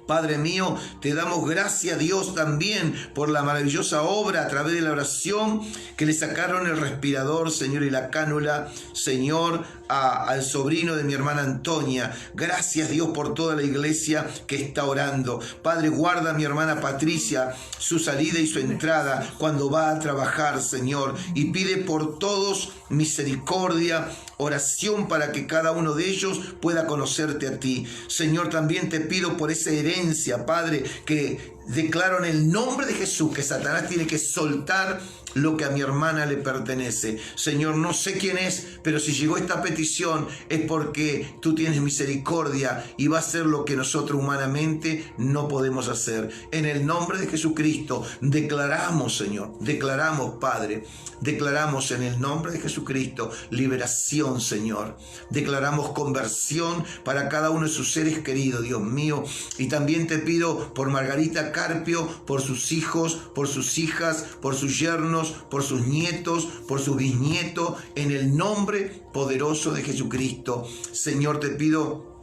Padre mío, te damos gracias, Dios, también por la maravillosa obra a través de la oración que le sacaron el respirador, Señor, y la cánula, Señor, al sobrino de mi hermana Antonia. Gracias, Dios, por toda la iglesia que está orando. Padre, guarda a mi hermana Patricia, su salida y su entrada cuando va a trabajar, Señor, y pide por todos misericordia, oración para que cada uno de ellos pueda conocerte a ti. Señor, también te pido por esa herencia, Padre, que declaro en el nombre de Jesús que Satanás tiene que soltar lo que a mi hermana le pertenece. Señor, no sé quién es, pero si llegó esta petición es porque tú tienes misericordia y va a hacer lo que nosotros humanamente no podemos hacer. En el nombre de Jesucristo declaramos, Señor, declaramos, Padre, declaramos en el nombre de Jesucristo liberación, Señor. Declaramos conversión para cada uno de sus seres queridos, Dios mío. Y también te pido por Margarita Carpio, por sus hijos, por sus hijas, por sus yernos, por sus nietos, por sus bisnietos, en el nombre poderoso de Jesucristo. Señor, te pido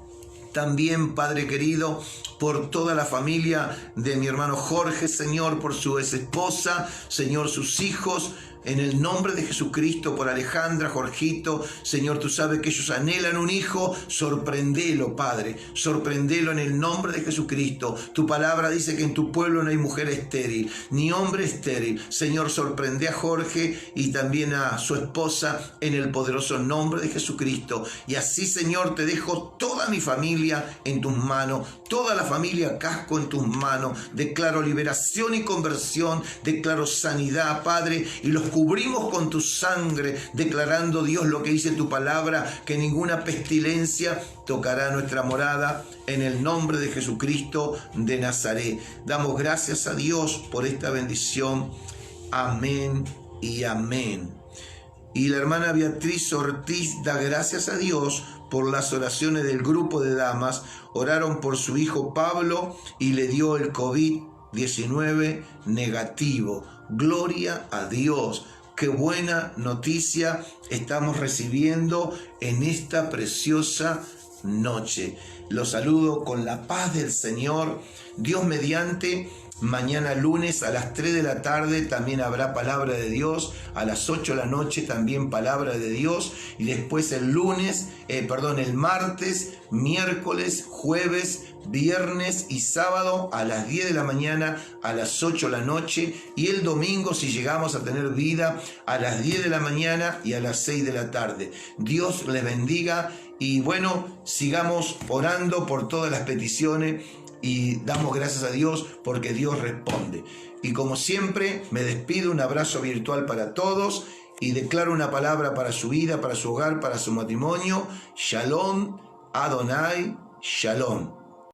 también, Padre querido, por toda la familia de mi hermano Jorge, Señor, por su ex esposa, Señor, sus hijos. En el nombre de Jesucristo, por Alejandra, Jorgito, Señor, tú sabes que ellos anhelan un hijo. Sorprendelo, Padre, sorprendelo en el nombre de Jesucristo. Tu palabra dice que en tu pueblo no hay mujer estéril, ni hombre estéril. Señor, sorprende a Jorge y también a su esposa en el poderoso nombre de Jesucristo. Y así, Señor, te dejo toda mi familia en tus manos, toda la familia Casco en tus manos. Declaro liberación y conversión, declaro sanidad, Padre, y los cubrimos con tu sangre, declarando, Dios, lo que dice tu palabra, que ninguna pestilencia tocará nuestra morada, en el nombre de Jesucristo de Nazaret. Damos gracias a Dios por esta bendición. Amén y amén. Y la hermana Beatriz Ortiz da gracias a Dios por las oraciones del grupo de damas. Oraron por su hijo Pablo y le dio el COVID-19 negativo. Gloria a Dios. Qué buena noticia estamos recibiendo en esta preciosa noche. Los saludo con la paz del Señor. Dios mediante, mañana lunes a las 3 de la tarde también habrá palabra de Dios. A las 8 de la noche también palabra de Dios. Y después el martes, miércoles, jueves, viernes y sábado a las 10 de la mañana, a las 8 de la noche. Y el domingo, si llegamos a tener vida, a las 10 de la mañana y a las 6 de la tarde. Dios les bendiga. Y bueno, sigamos orando por todas las peticiones. Y damos gracias a Dios porque Dios responde. Y como siempre, me despido, un abrazo virtual para todos y declaro una palabra para su vida, para su hogar, para su matrimonio. Shalom, Adonai, Shalom.